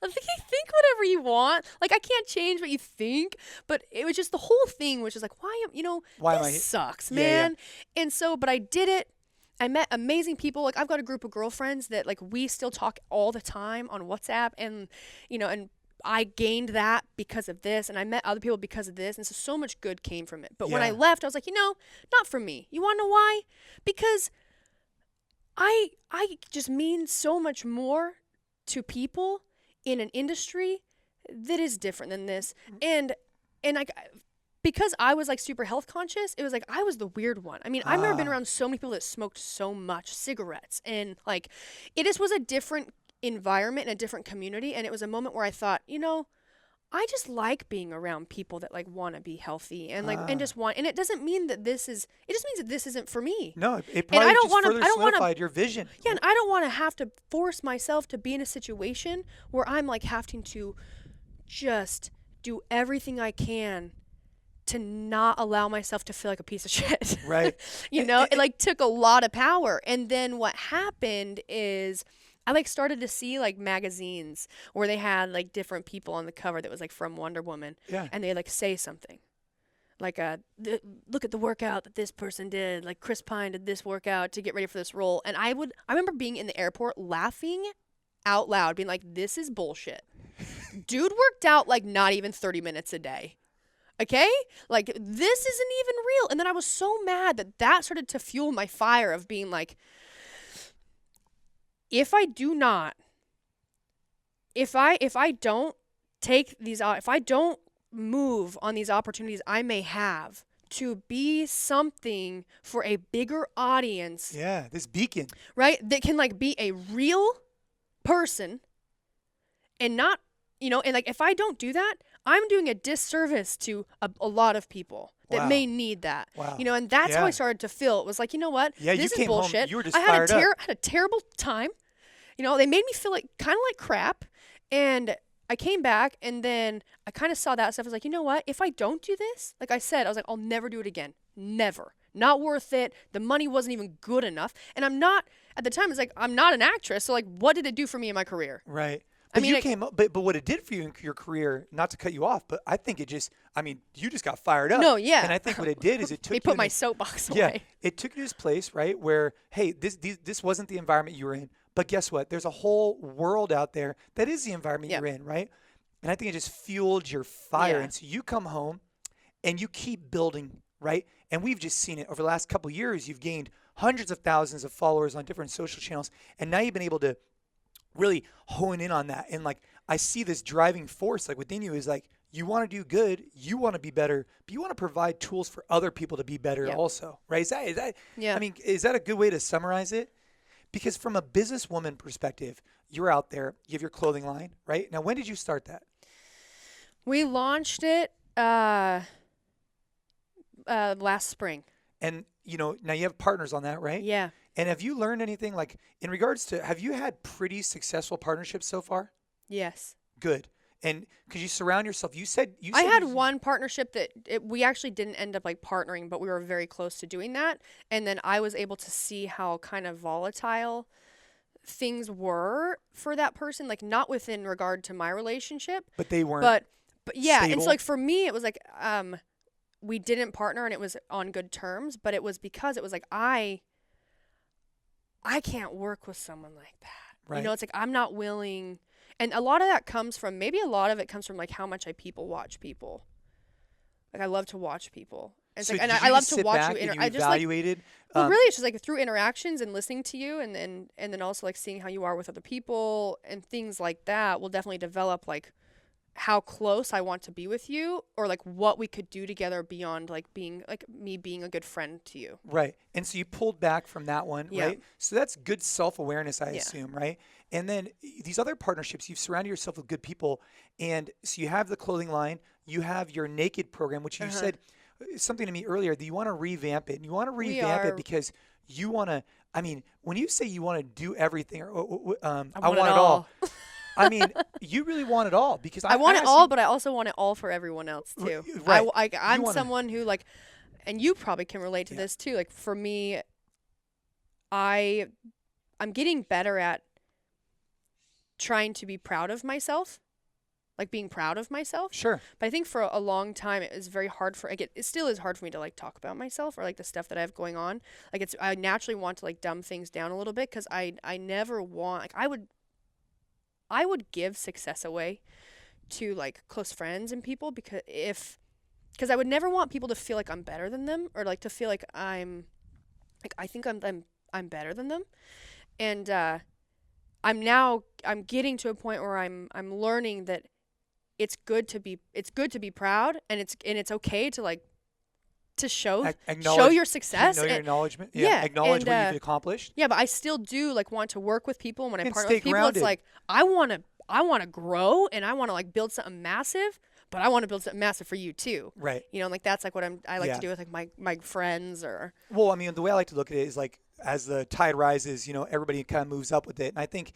Like, you think whatever you want. Like, I can't change what you think, but it was just the whole thing, which is like, why Why am this I he- sucks, Yeah, yeah. man. And so, but I did it. I met amazing people. Like, I've got a group of girlfriends that like we still talk all the time on WhatsApp, and you know, and I gained that because of this, and I met other people because of this, and so much good came from it. But when I Yeah. left, I was like, not for me. You want to know why? Because I just mean so much more to people in an industry that is different than this. And because I was like super health conscious, it was like I was the weird one. I mean, I've never been around so many people that smoked so much cigarettes, and like it just was a different environment and a different community. And it was a moment where I thought, I just like being around people that like want to be healthy and like and just want. And it doesn't mean that this is. It just means that this isn't for me. No, it And probably I don't just wanna- further I don't wanna- solidified your vision. Yeah, and I don't want to have to force myself to be in a situation where I'm like having to just do everything I can to not allow myself to feel like a piece of shit. Right. It like took a lot of power. And then what happened is I like started to see like magazines where they had like different people on the cover that was like from Wonder Woman. Yeah. And they like say something. Like, look at the workout that this person did. Like Chris Pine did this workout to get ready for this role. And I remember being in the airport laughing out loud, being like, this is bullshit. Dude worked out like not even 30 minutes a day. Okay? Like, this isn't even real. And then I was so mad that started to fuel my fire of being like, if I don't take these, if I don't move on these opportunities I may have to be something for a bigger audience. Yeah, this beacon. Right? That can like be a real person and not, and like if I don't do that, I'm doing a disservice to a lot of people that may need that. Wow. And that's how I started to feel. It was like, you know what? Yeah, this you is came bullshit. home, you were just I had fired up. I had a terrible time. They made me feel like kind of like crap. And I came back and then I kind of saw that stuff. I was like, you know what? If I don't do this, like I said, I was like, I'll never do it again. Never. Not worth it. The money wasn't even good enough. And I'm not, at the time, it's like, I'm not an actress. So like, what did it do for me in my career? Right. But you came up, but what it did for you in your career, not to cut you off, but I think you just got fired up. No, yeah. And I think what it did is it took They you put my soapbox away. Yeah, it took you to this place, right, where, hey, this wasn't the environment you were in. But guess what? There's a whole world out there that is the environment you're in, right? And I think it just fueled your fire. Yeah. And so you come home and you keep building, right? And we've just seen it over the last couple of years. You've gained hundreds of thousands of followers on different social channels. And now you've been able to really hone in on that. And like, I see this driving force like within you is like, you want to do good, you want to be better, but you want to provide tools for other people to be better also, right? Is that Yeah. I mean, is that a good way to summarize it? Because from a businesswoman perspective, you're out there, you have your clothing line, right? Now, when did you start that? We launched it last spring. And, now you have partners on that, right? Yeah. And have you learned anything like in regards to, have you had pretty successful partnerships so far? Yes. Good. And because you surround yourself, you said I had one partnership that we actually didn't end up like partnering, but we were very close to doing that. And then I was able to see how kind of volatile things were for that person, like not within regard to my relationship. But they weren't. But yeah, stable. and so like for me, it was like we didn't partner and it was on good terms, but it was because it was like I can't work with someone like that. Right. It's like I'm not willing. And a lot of that comes from, maybe a lot of it comes from like how much I people watch people. Like I love to watch people. And, So it's like, and did I you love just to sit watch back you. and I just like, evaluated. well, really, it's just like through interactions and listening to you, and then also like seeing how you are with other people and things like that will definitely develop like how close I want to be with you, or like what we could do together beyond like being like me being a good friend to you. Right. And so you pulled back from that one, Yeah. right? So that's good self-awareness, I assume, right? And then these other partnerships, you've surrounded yourself with good people. And so you have the clothing line, you have your naked program, which you said something to me earlier that you want to revamp it. And you want to revamp it because you want to, I mean, when you say you want to do everything, or I want it all. I mean, you really want it all because I want it all, but I also want it all for everyone else too. Right. I'm someone who like, and you probably can relate to this too. Like for me, I'm getting better at trying to be proud of myself, like being proud of myself. Sure. But I think for a long time it was very hard it still is hard for me to like talk about myself or like the stuff that I have going on. Like I naturally want to like dumb things down a little bit because I never want, like I would give success away to like close friends and people, because I would never want people to feel like I'm better than them, or like to feel like I think I'm better than them. And I'm getting to a point where I'm learning that it's good to be proud, and it's okay to like to show your success, your acknowledgement. Yeah, acknowledge what you've accomplished. Yeah, but I still do like want to work with people, and when I partner with people, grounded. it's like I want to grow, and I want to like build something massive, but I want to build something massive for you too. Right. You know, like that's like what I like to do with like my friends or. Well, I mean, the way I like to look at it is like as the tide rises, you know, everybody kind of moves up with it, and I think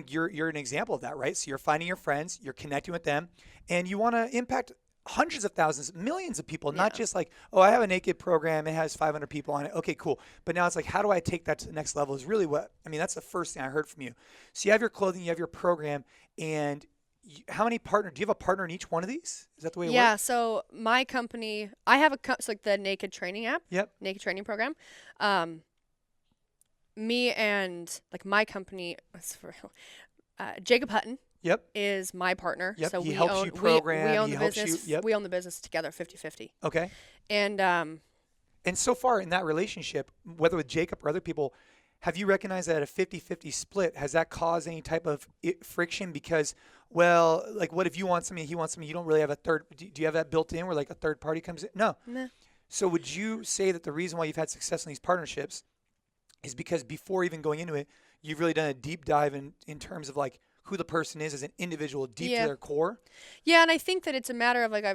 you're an example of that, right? So you're finding your friends, you're connecting with them, and you want to impact hundreds of thousands, millions of people, not just like, oh, I have a naked program, it has 500 people on it. Okay, cool. But now it's like, how do I take that to the next level is really that's the first thing I heard from you. So you have your clothing, you have your program, and how many partners, do you have a partner in each one of these? Is that the way it works? Yeah, so my company, I have so like the Naked Training app. Yep. Naked Training program. Me and like my company, Jacob Hutton. Yep. Is my partner. Yep. So he helps you program. We own he the helps business. You. Yep. We own the business together, 50-50. Okay. And so far in that relationship, whether with Jacob or other people, have you recognized that a 50-50 split, has that caused any type of friction? Because, well, like what if you want something, he wants something, you don't really have a third, do you have that built in where like a third party comes in? No. Nah. So would you say that the reason why you've had success in these partnerships is because before even going into it, you've really done a deep dive in terms of like who the person is as an individual, deep to their core? Yeah, and I think that it's a matter of like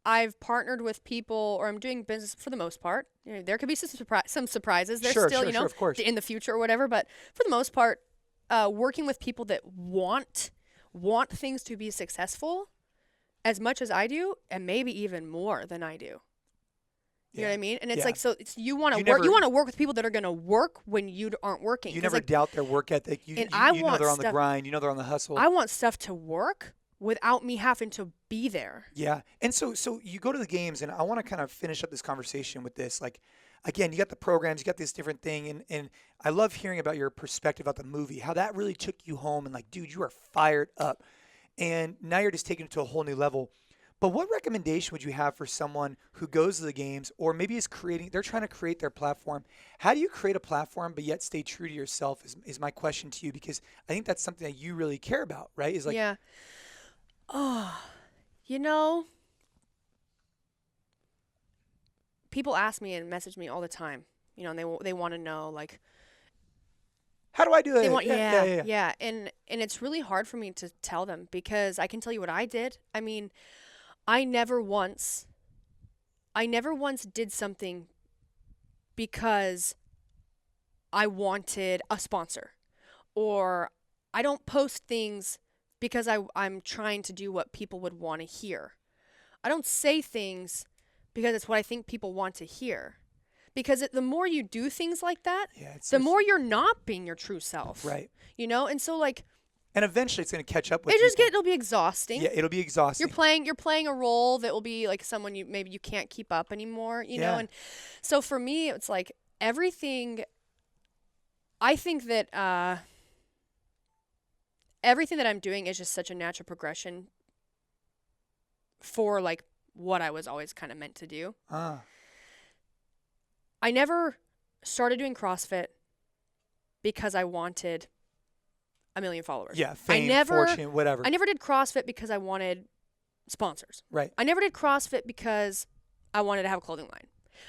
I've partnered with people, or I'm doing business for the most part. You know, there could be some surprises. There's still, you know, of course. In the future or whatever. But for the most part, working with people that want things to be successful as much as I do, and maybe even more than I do. You know what I mean? And it's like, so you want to work with people that are going to work when you aren't working. You never doubt their work ethic. You know they're on the grind. You know they're on the hustle. I want stuff to work without me having to be there. Yeah. And so you go to the games, and I want to kind of finish up this conversation with this. Like, again, you got the programs, you got this different thing, and I love hearing about your perspective about the movie, how that really took you home, and like, dude, you are fired up. And now you're just taking it to a whole new level. But what recommendation would you have for someone who goes to the games, or maybe they're trying to create their platform? How do you create a platform but yet stay true to yourself is my question to you, because I think that's something that you really care about, right? Is like, yeah. Oh, you know, people ask me and message me all the time, you know, and they want to know like, how do I do it? They want, yeah. And it's really hard for me to tell them, because I can tell you what I did. I mean, I never once did something because I wanted a sponsor, or I don't post things because I'm trying to do what people would want to hear. I don't say things because it's what I think people want to hear. Because the more you do things like that, the more you're not being your true self. Right. You know? And so like, and eventually it's going to catch up with it'll be exhausting. Yeah, it'll be exhausting. You're playing a role that will be like someone maybe you can't keep up anymore, you know? And so for me, it's like everything, I think that everything that I'm doing is just such a natural progression for like what I was always kind of meant to do. I never started doing CrossFit because I wanted a million followers. Yeah, fame, fortune, whatever. I never did CrossFit because I wanted sponsors. Right. I never did CrossFit because I wanted to have a clothing line.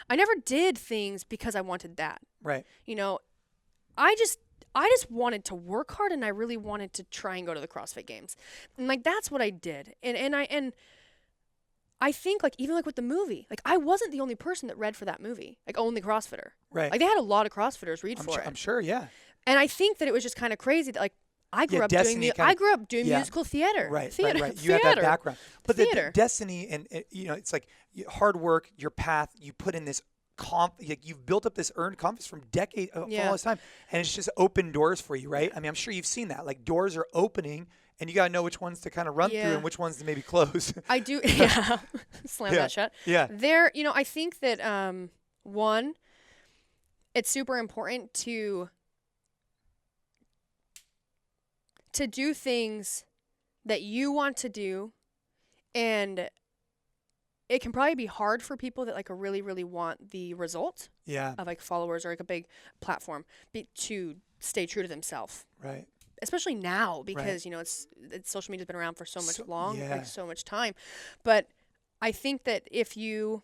I never did things because I wanted that. Right. You know, I just wanted to work hard, and I really wanted to try and go to the CrossFit Games. And like that's what I did. And I think like even like with the movie, like I wasn't the only person that read for that movie, like only CrossFitter. Right. Like they had a lot of CrossFitters read for it. I'm sure, yeah. And I think that it was just kind of crazy that like I grew up doing musical theater. Right. Theater. You had that background. But theater. The destiny and you know, it's like hard work, your path, you put in this you've built up this earned confidence from decades from all this time, and it's just opened doors for you, right? I mean, I'm sure you've seen that. Like doors are opening, and you got to know which ones to kind of run through and which ones to maybe close. I do, slam that shut. Yeah. There, you know, I think that one, it's super important to do things that you want to do, and it can probably be hard for people that like really, really want the result of like followers or like a big platform to stay true to themselves. Right. Especially now because, you know, it's social media's been around for so much like so much time. But I think that if you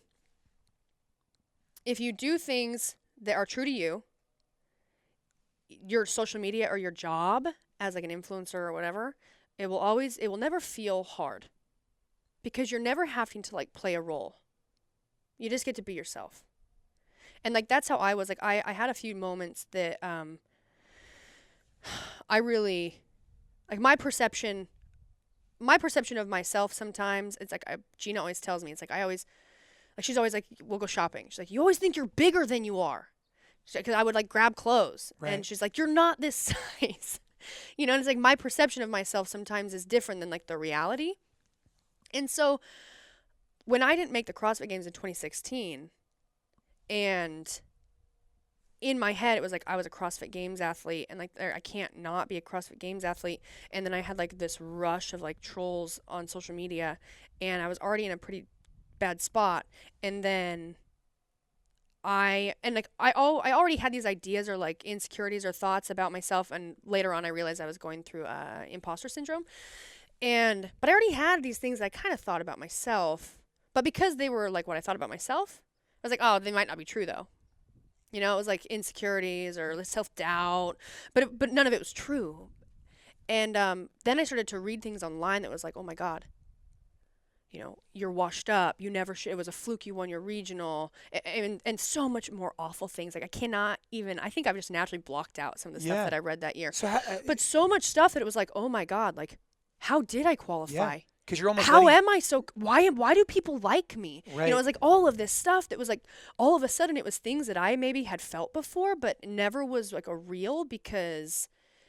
do things that are true to you, your social media or your job as like an influencer or whatever, it will never feel hard. Because you're never having to like play a role. You just get to be yourself. And like that's how I was. Like I had a few moments that I really like my perception of myself sometimes, it's like Gina always tells me, it's like she's always like, we'll go shopping. She's like, you always think you're bigger than you are. Because I would like grab clothes. Right. And she's like, you're not this size. You know, and it's like my perception of myself sometimes is different than like the reality. And so when I didn't make the CrossFit Games in 2016, and in my head it was like I was a CrossFit Games athlete, and like I can't not be a CrossFit Games athlete. And then I had like this rush of like trolls on social media, and I was already in a pretty bad spot. And then I already had these ideas or like insecurities or thoughts about myself, and later on I realized I was going through imposter syndrome. But I already had these things that I kind of thought about myself, but because they were like what I thought about myself, I was like, oh, they might not be true though. You know, it was like insecurities or self-doubt, but none of it was true. And then I started to read things online that was like, oh my God, you know, you're washed up. You never it was a fluke. You won your regional, and so much more awful things. Like I think I've just naturally blocked out some of the stuff that I read that year. But so much stuff that it was like, oh my God, like, how did I qualify? Yeah, because you're almost. How am I so? Why do people like me? Right. You know, it was like all of this stuff that was like all of a sudden it was things that I maybe had felt before, but never was like a real, because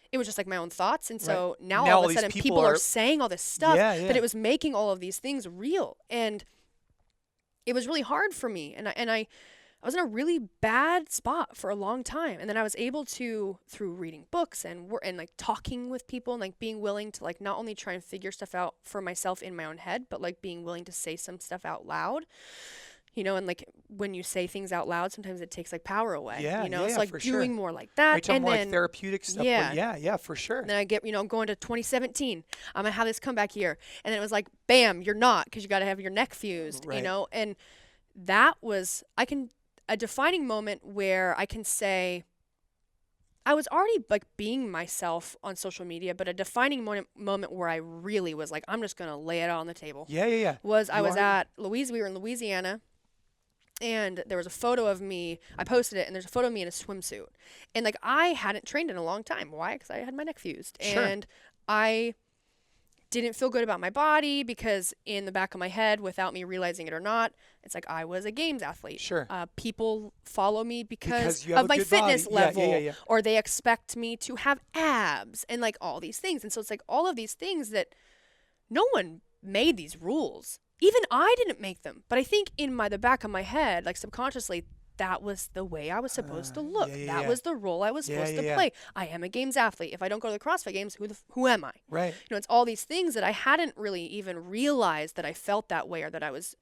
it was just like my own thoughts. And so now all of a sudden people are saying all this stuff that it was making all of these things real, and it was really hard for me. And I was in a really bad spot for a long time. And then I was able to, through reading books and like talking with people and like being willing to like not only try and figure stuff out for myself in my own head, but like being willing to say some stuff out loud, you know, and like when you say things out loud, sometimes it takes like power away, you know, it's like doing more like that. Are you talking more like therapeutic stuff? Yeah, for sure. And then I get, you know, I'm going to 2017. I'm going to have this comeback year. And then it was like, bam, you're not, because you got to have your neck fused, you know, and that was, a defining moment where I can say I was already like being myself on social media, but a defining moment where I really was like, I'm just going to lay it out on the table. Yeah. We were in Louisiana, and there was a photo of me. I posted it, and there's a photo of me in a swimsuit. And like I hadn't trained in a long time. Why? Because I had my neck fused. Sure. And I didn't feel good about my body because in the back of my head, without me realizing it or not, it's like I was a games athlete. Sure. People follow me because of my fitness level, or they expect me to have abs and like all these things. And so it's like all of these things that no one made these rules. Even I didn't make them. But I think in the back of my head, like subconsciously, that was the way I was supposed to look. That was the role I was supposed to play. I am a games athlete. If I don't go to the CrossFit Games, who am I? Right. You know, it's all these things that I hadn't really even realized that I felt that way or that I was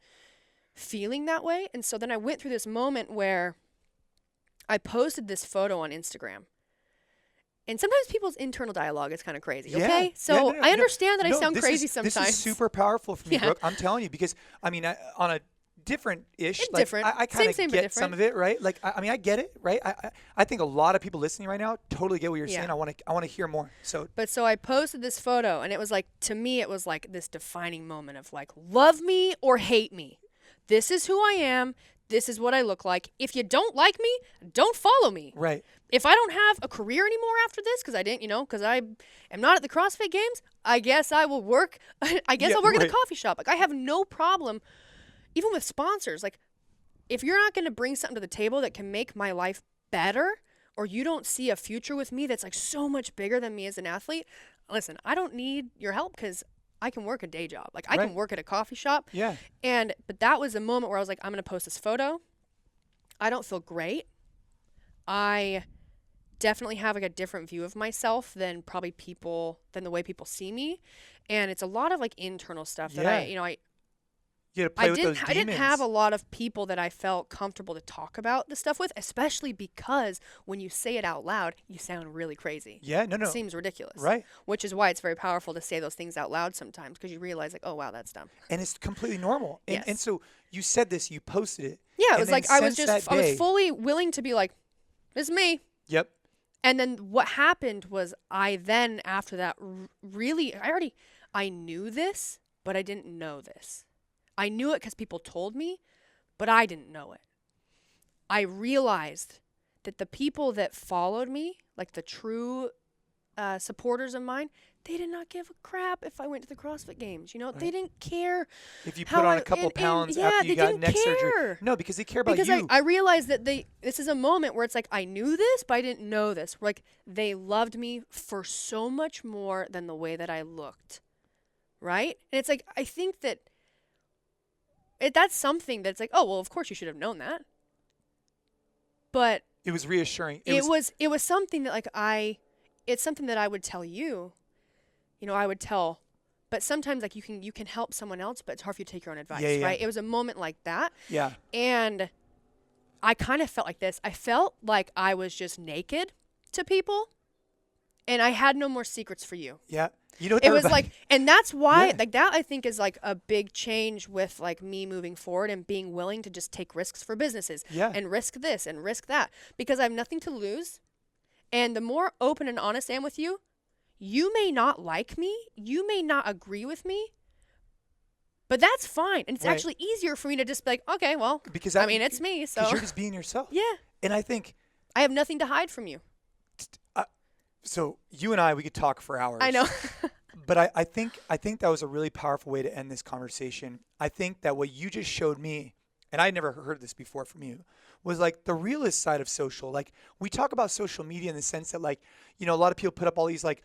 feeling that way. And so then I went through this moment where I posted this photo on Instagram. And sometimes people's internal dialogue is kind of crazy, okay? So I understand that I sound crazy sometimes. This is super powerful for me, Brooke. I'm telling you, because, I mean, on a different-ish. Like, different. I kind of get some of it, right? Like, I mean, I get it, right? I think a lot of people listening right now totally get what you're saying. I want to hear more. So I posted this photo, and it was like, to me, it was like this defining moment of like, love me or hate me. This is who I am. This is what I look like. If you don't like me, don't follow me. Right. If I don't have a career anymore after this, because I didn't, because I am not at the CrossFit Games, I guess I will work. I'll work at the coffee shop. Like, I have no problem, even with sponsors. Like, if you're not going to bring something to the table that can make my life better, or you don't see a future with me that's like so much bigger than me as an athlete, listen, I don't need your help because I can work a day job. Like, I can work at a coffee shop. Yeah. But that was a moment where I was like, I'm going to post this photo. I don't feel great. I definitely have like a different view of myself than probably than the way people see me. And it's a lot of like internal stuff that You had to play with those I didn't have a demons. lot of people that I felt comfortable to talk about the stuff with, especially because when you say it out loud, you sound really crazy. Yeah, no, It no. seems ridiculous. Right. Which is why it's very powerful to say those things out loud sometimes, because you realize like, oh wow, that's dumb. And it's completely normal. And Yes. so you said this, you posted it. Yeah, it and was then like I was since that I was day- fully willing to be like, this is me. Yep. And then what happened was I then after that really I knew this, but I didn't know this. I knew it because people told me, but I didn't know it. I realized that the people that followed me, like the true supporters of mine, they did not give a crap if I went to the CrossFit Games. You know, they didn't care. If you how put on I- a couple and- pounds yeah, after you they got didn't neck surgery. care. No, because they care about Because you. I realized that this is a moment where it's like I knew this, but I didn't know this. Like they loved me for so much more than the way that I looked. Right? And it's like I think that that's something that's like, oh well, of course you should have known that. But It was reassuring. it was something that like it's something that I would tell you. You know, I would tell, but sometimes like you can help someone else, but it's hard for you to take your own advice, Yeah. right? It was a moment like that. Yeah. And I kind of felt like this. I felt like I was just naked to people and I had no more secrets for you. Yeah. You know what It was everybody- like, and that's why, Yeah. like that I think is like a big change with like me moving forward and being willing to just take risks for businesses Yeah. and risk this and risk that because I have nothing to lose. And the more open and honest I am with you, you may not like me, you may not agree with me, but that's fine. And it's Right. actually easier for me to just be like, okay, well, because I mean, it's me, so because you're just being yourself. yeah, And I think I have nothing to hide from you. so. You and I, we could talk for hours. I know. But I think that was a really powerful way to end this conversation. I think that what you just showed me, and I never heard this before from you, was like the realist side of social. Like we talk about social media in the sense that like, you know, a lot of people put up all these like,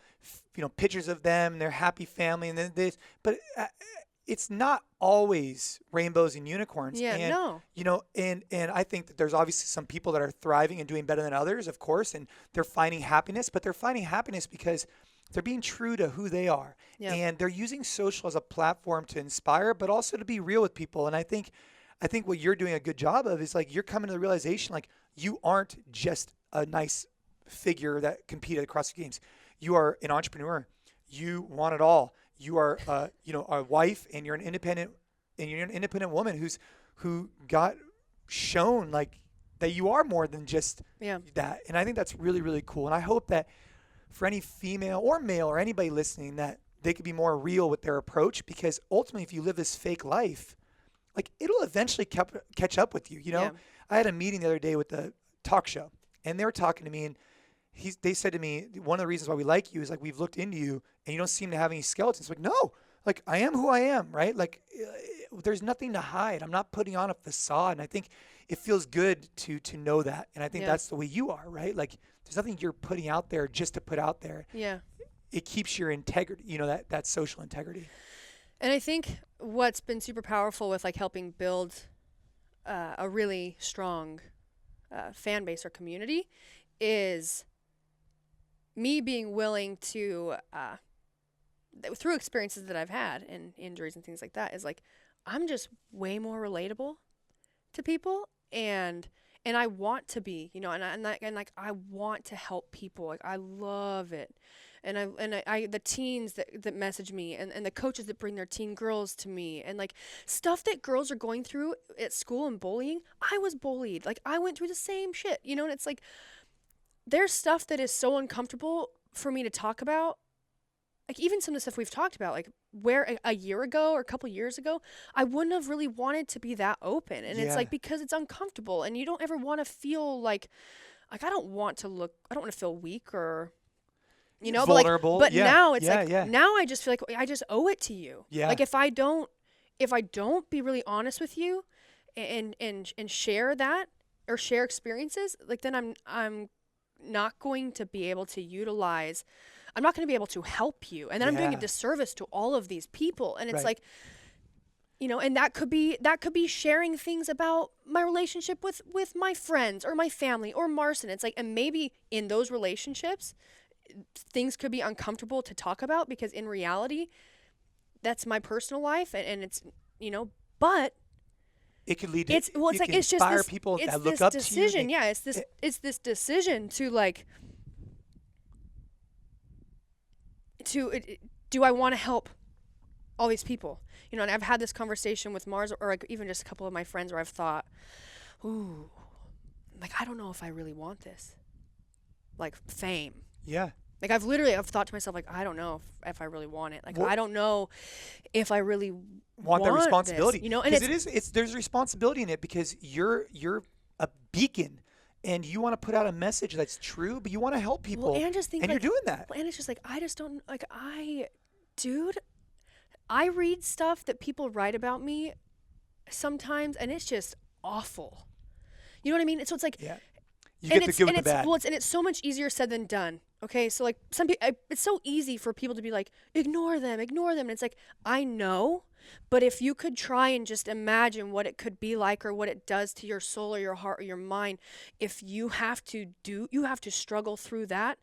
pictures of them and their happy family and then this, but it's not always rainbows and unicorns. Yeah, and, no. You know, and I think that there's obviously some people that are thriving and doing better than others, of course, and they're finding happiness, but they're finding happiness because they're being true to who they are. Yeah. And they're using social as a platform to inspire, but also to be real with people. And I think what you're doing a good job of is like you're coming to the realization like you aren't just a nice figure that competed at CrossFit Games. You are an entrepreneur. You want it all. You are a wife and you're an independent woman who got shown like that you are more than just Yeah. that. And I think that's really, really cool. And I hope that for any female or male or anybody listening that they could be more real with their approach, because ultimately if you live this fake life, like it'll eventually catch up with you. You know, Yeah. I had a meeting the other day with the talk show and they were talking to me and they said to me, one of the reasons why we like you is like, we've looked into you and you don't seem to have any skeletons. Like, no, like I am who I am, right? Like there's nothing to hide. I'm not putting on a facade. And I think it feels good to know that. And I think Yeah. that's the way you are, right? Like there's nothing you're putting out there just to put out there. Yeah. It keeps your integrity, you know, that social integrity. And I think what's been super powerful with like helping build a really strong fan base or community is me being willing to, through experiences that I've had and injuries and things like that, is like I'm just way more relatable to people, and I want to be, you know, and I want to help people. Like I love it. And I the teens that message me and the coaches that bring their teen girls to me and like stuff that girls are going through at school and bullying. I was bullied. Like I went through the same shit, you know, and it's like there's stuff that is so uncomfortable for me to talk about. Like even some of the stuff we've talked about, like where a year ago or a couple years ago, I wouldn't have really wanted to be that open. And it's Yeah. like because it's uncomfortable and you don't ever want to feel like I don't want to feel weak or you know, vulnerable. but Yeah. now it's Yeah, like yeah. now I just feel like I just owe it to you. Yeah. Like if I don't be really honest with you and share that or share experiences, like then I'm not going to be able to utilize. I'm not going to be able to help you, and then I'm doing a Yeah. disservice to all of these people. And it's Right. like You know, and that could be sharing things about my relationship with my friends or my family or Marson. It's like, and maybe in those relationships, things could be uncomfortable to talk about because in reality, that's my personal life, and it's, you know, but it could lead to it's you can it's just inspire this, people it's that look this up decision. to you. Yeah, it's this decision to like do I want to help all these people? You know, and I've had this conversation with Mars or like even just a couple of my friends where I've thought, ooh, like I don't know if I really want this, like fame. Yeah. Like I've thought to myself, like, I don't know if I really want it. Like, Well, I don't know if I really want the responsibility. this, you know, and it's there's responsibility in it because you're a beacon and you want to put out a message that's true, but you want to help people. well, and just think and like, you're doing that. and it's just like, I just don't, like, dude, I read stuff that people write about me sometimes and it's just awful. You know what I mean? So it's like, Yeah. You get the good with the bad. Well, and it's so much easier said than done. Okay, so like some people, it's so easy for people to be like, ignore them. And it's like, I know, but if you could try and just imagine what it could be like or what it does to your soul or your heart or your mind, if you have to struggle through that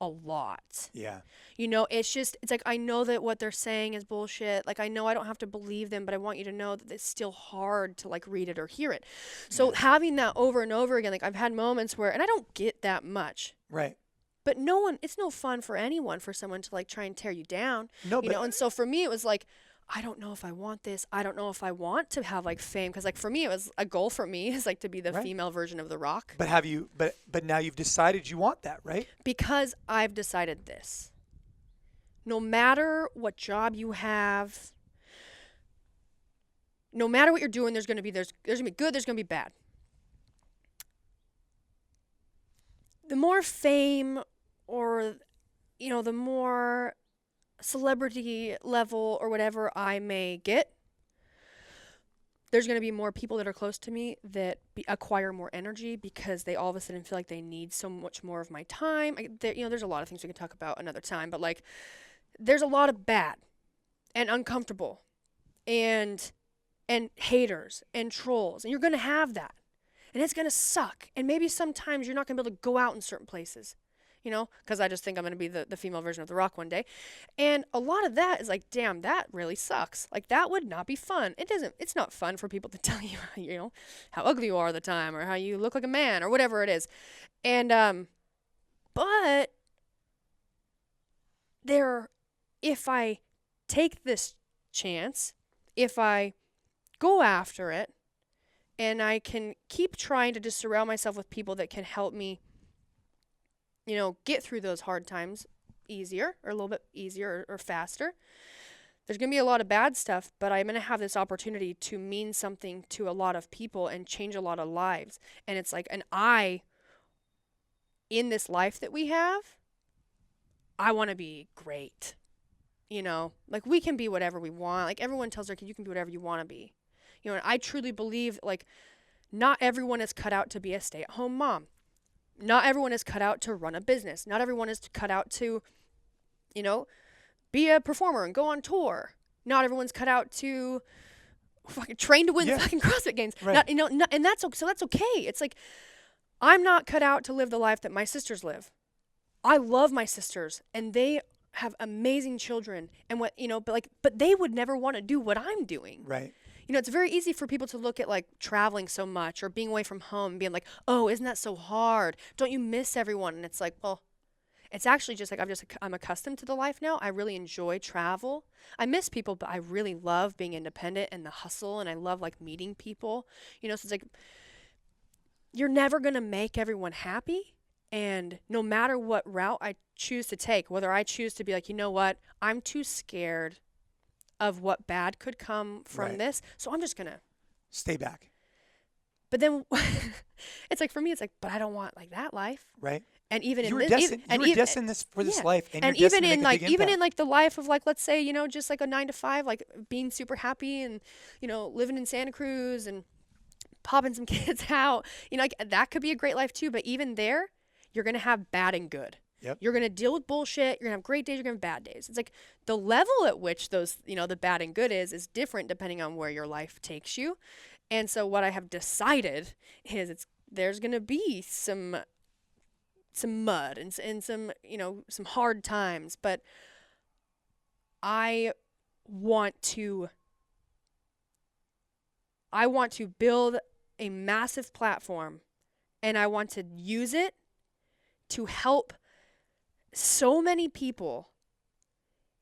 a lot. Yeah. You know, it's like, I know that what they're saying is bullshit. Like, I know I don't have to believe them, but I want you to know that it's still hard to like read it or hear it. So having that over and over again, like I've had moments where, and I don't get that much. Right. But it's no fun for anyone, for someone to like try and tear you down. No, you know, and so for me, it was like, I don't know if I want this. I don't know if I want to have like fame. Cause like for me, it was a goal for me is like to be the female version of The Rock. But but now you've decided you want that, right? Because I've decided this. No matter what job you have, no matter what you're doing, there's gonna be good, there's gonna be bad. The more fame or, you know, the more celebrity level or whatever I may get, there's going to be more people that are close to me that acquire more energy because they all of a sudden feel like they need so much more of my time. You know, there's a lot of things we can talk about another time, but like there's a lot of bad and uncomfortable and haters and trolls, and you're going to have that. And it's going to suck. And maybe sometimes you're not going to be able to go out in certain places, you know, because I just think I'm going to be the female version of The Rock one day. And a lot of that is like, damn, that really sucks. Like, that would not be fun. It's not fun for people to tell you, you know, how ugly you are all the time or how you look like a man or whatever it is. And, but if I take this chance, if I go after it, and I can keep trying to just surround myself with people that can help me, you know, get through those hard times easier or a little bit easier or faster. There's going to be a lot of bad stuff, but I'm going to have this opportunity to mean something to a lot of people and change a lot of lives. And it's like, in this life that we have, I want to be great. You know, like we can be whatever we want. Like everyone tells their kid, you can be whatever you want to be. You know, and I truly believe, like, not everyone is cut out to be a stay-at-home mom. Not everyone is cut out to run a business. Not everyone is cut out to, you know, be a performer and go on tour. Not everyone's cut out to fucking train to win fucking CrossFit Games. Right. And that's okay. It's like, I'm not cut out to live the life that my sisters live. I love my sisters, and they have amazing children. And but they would never want to do what I'm doing. Right. You know, it's very easy for people to look at like traveling so much or being away from home and being like, oh, isn't that so hard? Don't you miss everyone? And it's like, well, it's actually just like I'm accustomed to the life now. I really enjoy travel. I miss people, but I really love being independent and the hustle, and I love like meeting people. You know, so it's like you're never going to make everyone happy. And no matter what route I choose to take, whether I choose to be like, you know what, I'm too scared of what bad could come from this, so I'm just going to stay back. But then it's like, for me, it's like, but I don't want like that life. Right. And even you in were this, destined for this life, and even in like the life of like, let's say, you know, just like a 9 to 5, like being super happy and, you know, living in Santa Cruz and popping some kids out, you know, like that could be a great life too. But even there, you're going to have bad and good. Yep. You're going to deal with bullshit. You're going to have great days. You're going to have bad days. It's like the level at which those, the bad and good is different depending on where your life takes you. And so what I have decided is there's going to be some mud and some, some hard times, but I want to build a massive platform, and I want to use it to help so many people,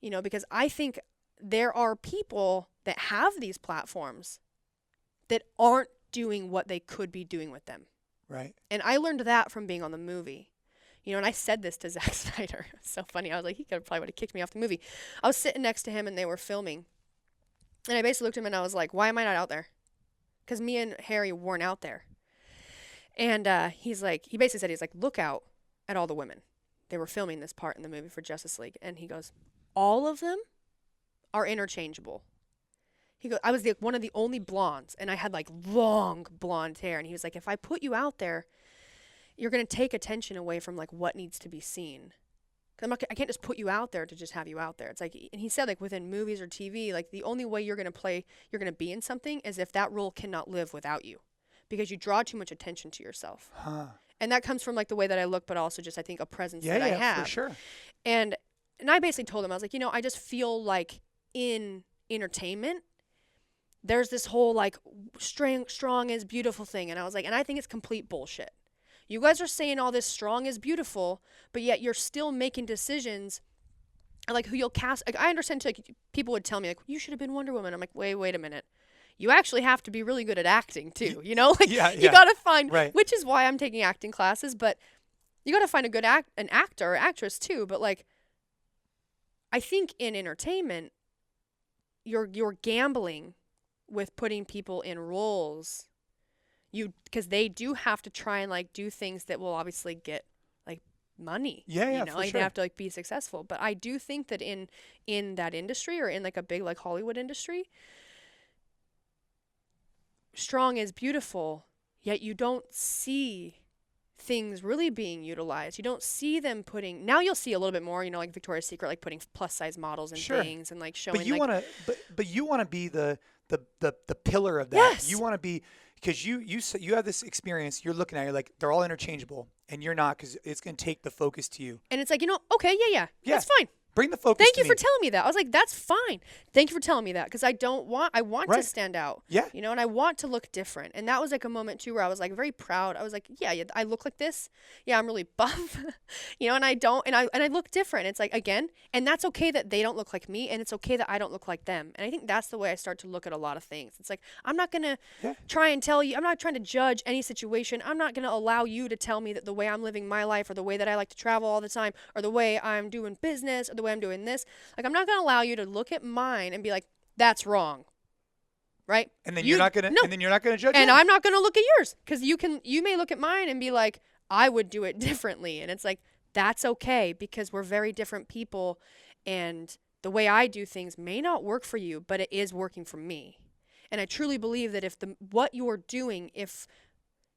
because I think there are people that have these platforms that aren't doing what they could be doing with them. Right. And I learned that from being on the movie. And I said this to Zack Snyder. It's so funny. I was like, he probably would have kicked me off the movie. I was sitting next to him and they were filming. And I basically looked at him and I was like, why am I not out there? Because me and Harry weren't out there. And he basically said, he's like, look out at all the women. They were filming this part in the movie for Justice League. And he goes, all of them are interchangeable. He goes, I was one of the only blondes, and I had like long blonde hair. And he was like, if I put you out there, you're going to take attention away from like what needs to be seen. I can't just put you out there to just have you out there. It's like, and he said like within movies or TV, like the only way you're going to be in something is if that role cannot live without you, because you draw too much attention to yourself. And that comes from like the way that I look, but also just, I think, a presence that I have. Yeah, for sure. And I basically told him, I was like, I just feel like in entertainment, there's this whole like strong is beautiful thing. And I was like, and I think it's complete bullshit. You guys are saying all this strong is beautiful, but yet you're still making decisions like who you'll cast. Like, I understand too, like, people would tell me like, you should have been Wonder Woman. I'm like, wait a minute. You actually have to be really good at acting too, you got to find, right. Which is why I'm taking acting classes, but you got to find an actor or actress too. But like, I think in entertainment, you're gambling with putting people in roles, because they do have to try and like do things that will obviously get like money. For like sure. They have to like be successful. But I do think that in that industry, or in like a big like Hollywood industry, strong is beautiful, yet you don't see things really being utilized. You don't see them putting, now you'll see a little bit more, like Victoria's Secret, like putting plus size models and things and like showing. But you want to be the pillar of that. Yes. You want to be, because you have this experience, you're looking at it, you're like, they're all interchangeable, and you're not, because it's going to take the focus to you. And it's like, okay, yeah, that's fine. Bring the focus Thank to you me. for telling me that. I was like, that's fine. Thank you for telling me that, because I want to stand out. Yeah. And I want to look different. And that was like a moment too where I was like very proud. I was like, yeah, I look like this. Yeah, I'm really buff. And I don't, and I look different. It's like, again, and that's okay that they don't look like me, and it's okay that I don't look like them. And I think that's the way I start to look at a lot of things. It's like, I'm not going to try and tell you, I'm not trying to judge any situation. I'm not going to allow you to tell me that the way I'm living my life, or the way that I like to travel all the time, or the way I'm doing business, or the way I'm doing this. Like, I'm not going to allow you to look at mine and be like, that's wrong. Right? And then you're not going to judge And him. I'm not going to look at yours, because you may look at mine and be like, I would do it differently. And it's like, that's okay, because we're very different people, and the way I do things may not work for you, but it is working for me. And I truly believe that if what you're doing, if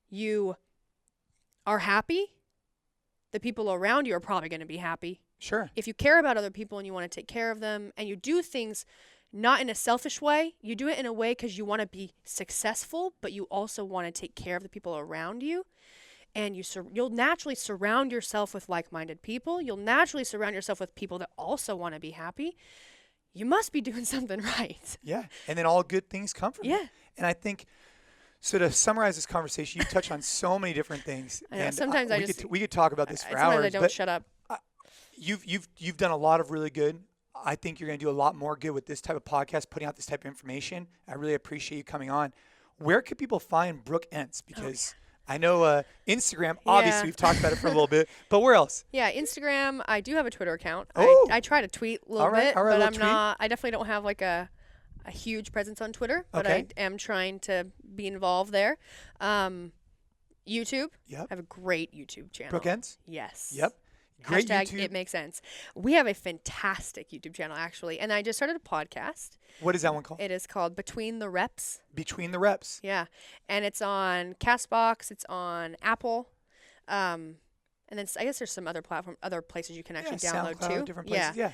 you are happy, the people around you are probably going to be happy. Sure. If you care about other people and you want to take care of them, and you do things not in a selfish way, you do it in a way because you want to be successful, but you also want to take care of the people around you. And you'll naturally surround yourself with like-minded people. You'll naturally surround yourself with people that also want to be happy. You must be doing something right. Yeah. And then all good things come from it. And I think, so to summarize this conversation, you touch on so many different things. I know, and sometimes we could talk about this for hours. Sometimes I don't shut up. You've done a lot of really good. I think you're going to do a lot more good with this type of podcast, putting out this type of information. I really appreciate you coming on. Where could people find Brooke Ence? Because I know Instagram, obviously we've talked about it for a little bit, but where else? Yeah, Instagram. I do have a Twitter account. Oh. I try to tweet a little bit, all right, but I definitely don't have like a huge presence on Twitter, but I am trying to be involved there. YouTube. Yep. I have a great YouTube channel. Brooke Ence? Yes. Yep. Great Hashtag YouTube. It makes sense. We have a fantastic YouTube channel, actually, and I just started a podcast. What is that one called? It is called Between the Reps. Between the Reps. Yeah, and it's on CastBox. It's on Apple, and And then I guess there's some other other places you can actually download SoundCloud, too. different places. Yeah.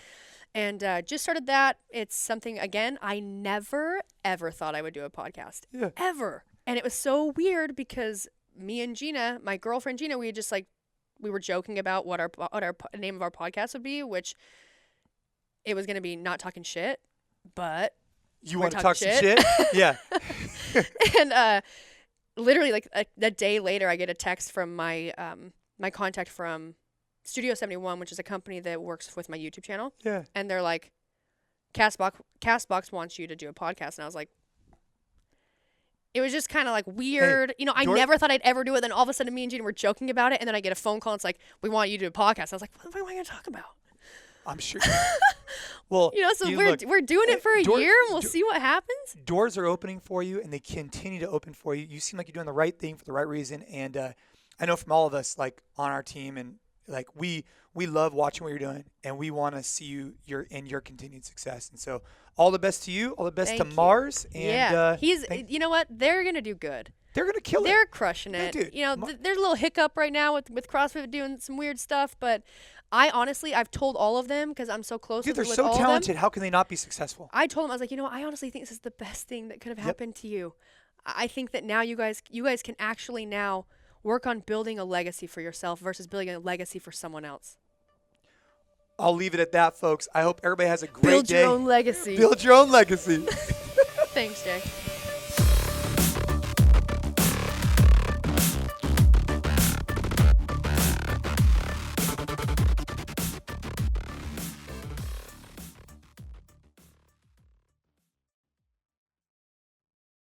And just started that. It's something, again, I never, ever thought I would do a podcast. Yeah. Ever. And it was so weird because me and Gina, my girlfriend Gina, we just we were joking about what our name of our podcast would be, which it was going to be Not Talking Shit, but you want to talk some shit? Yeah. And literally like a day later, I get a text from my my contact from Studio 71, which is a company that works with my YouTube channel. Yeah. And they're like, Castbox wants you to do a podcast. And I was like, it was just kind of like weird. Hey, I never thought I'd ever do it. Then all of a sudden me and Gina were joking about it. And then I get a phone call. And it's like, we want you to do a podcast. I was like, what am I going to talk about? I'm sure. Well, so we're doing it for a year and we'll see what happens. Doors are opening for you and they continue to open for you. You seem like you're doing the right thing for the right reason. And I know from all of us, like on our team, and like we love watching what you're doing, and we want to see your continued success. And so, all the best to you. All the best Thank to you. Mars. And you know what? They're gonna do good. They're gonna kill it. They're crushing it. Dude, there's a little hiccup right now with CrossFit doing some weird stuff, but I've told all of them because I'm so close. Dude, they're with so all talented. Of them. How can they not be successful? I told them, I was like, I honestly think this is the best thing that could have happened to you. I think that now you guys can actually now work on building a legacy for yourself versus building a legacy for someone else. I'll leave it at that, folks. I hope everybody has a great day. Build your own legacy. Build your own legacy. Thanks, Jay.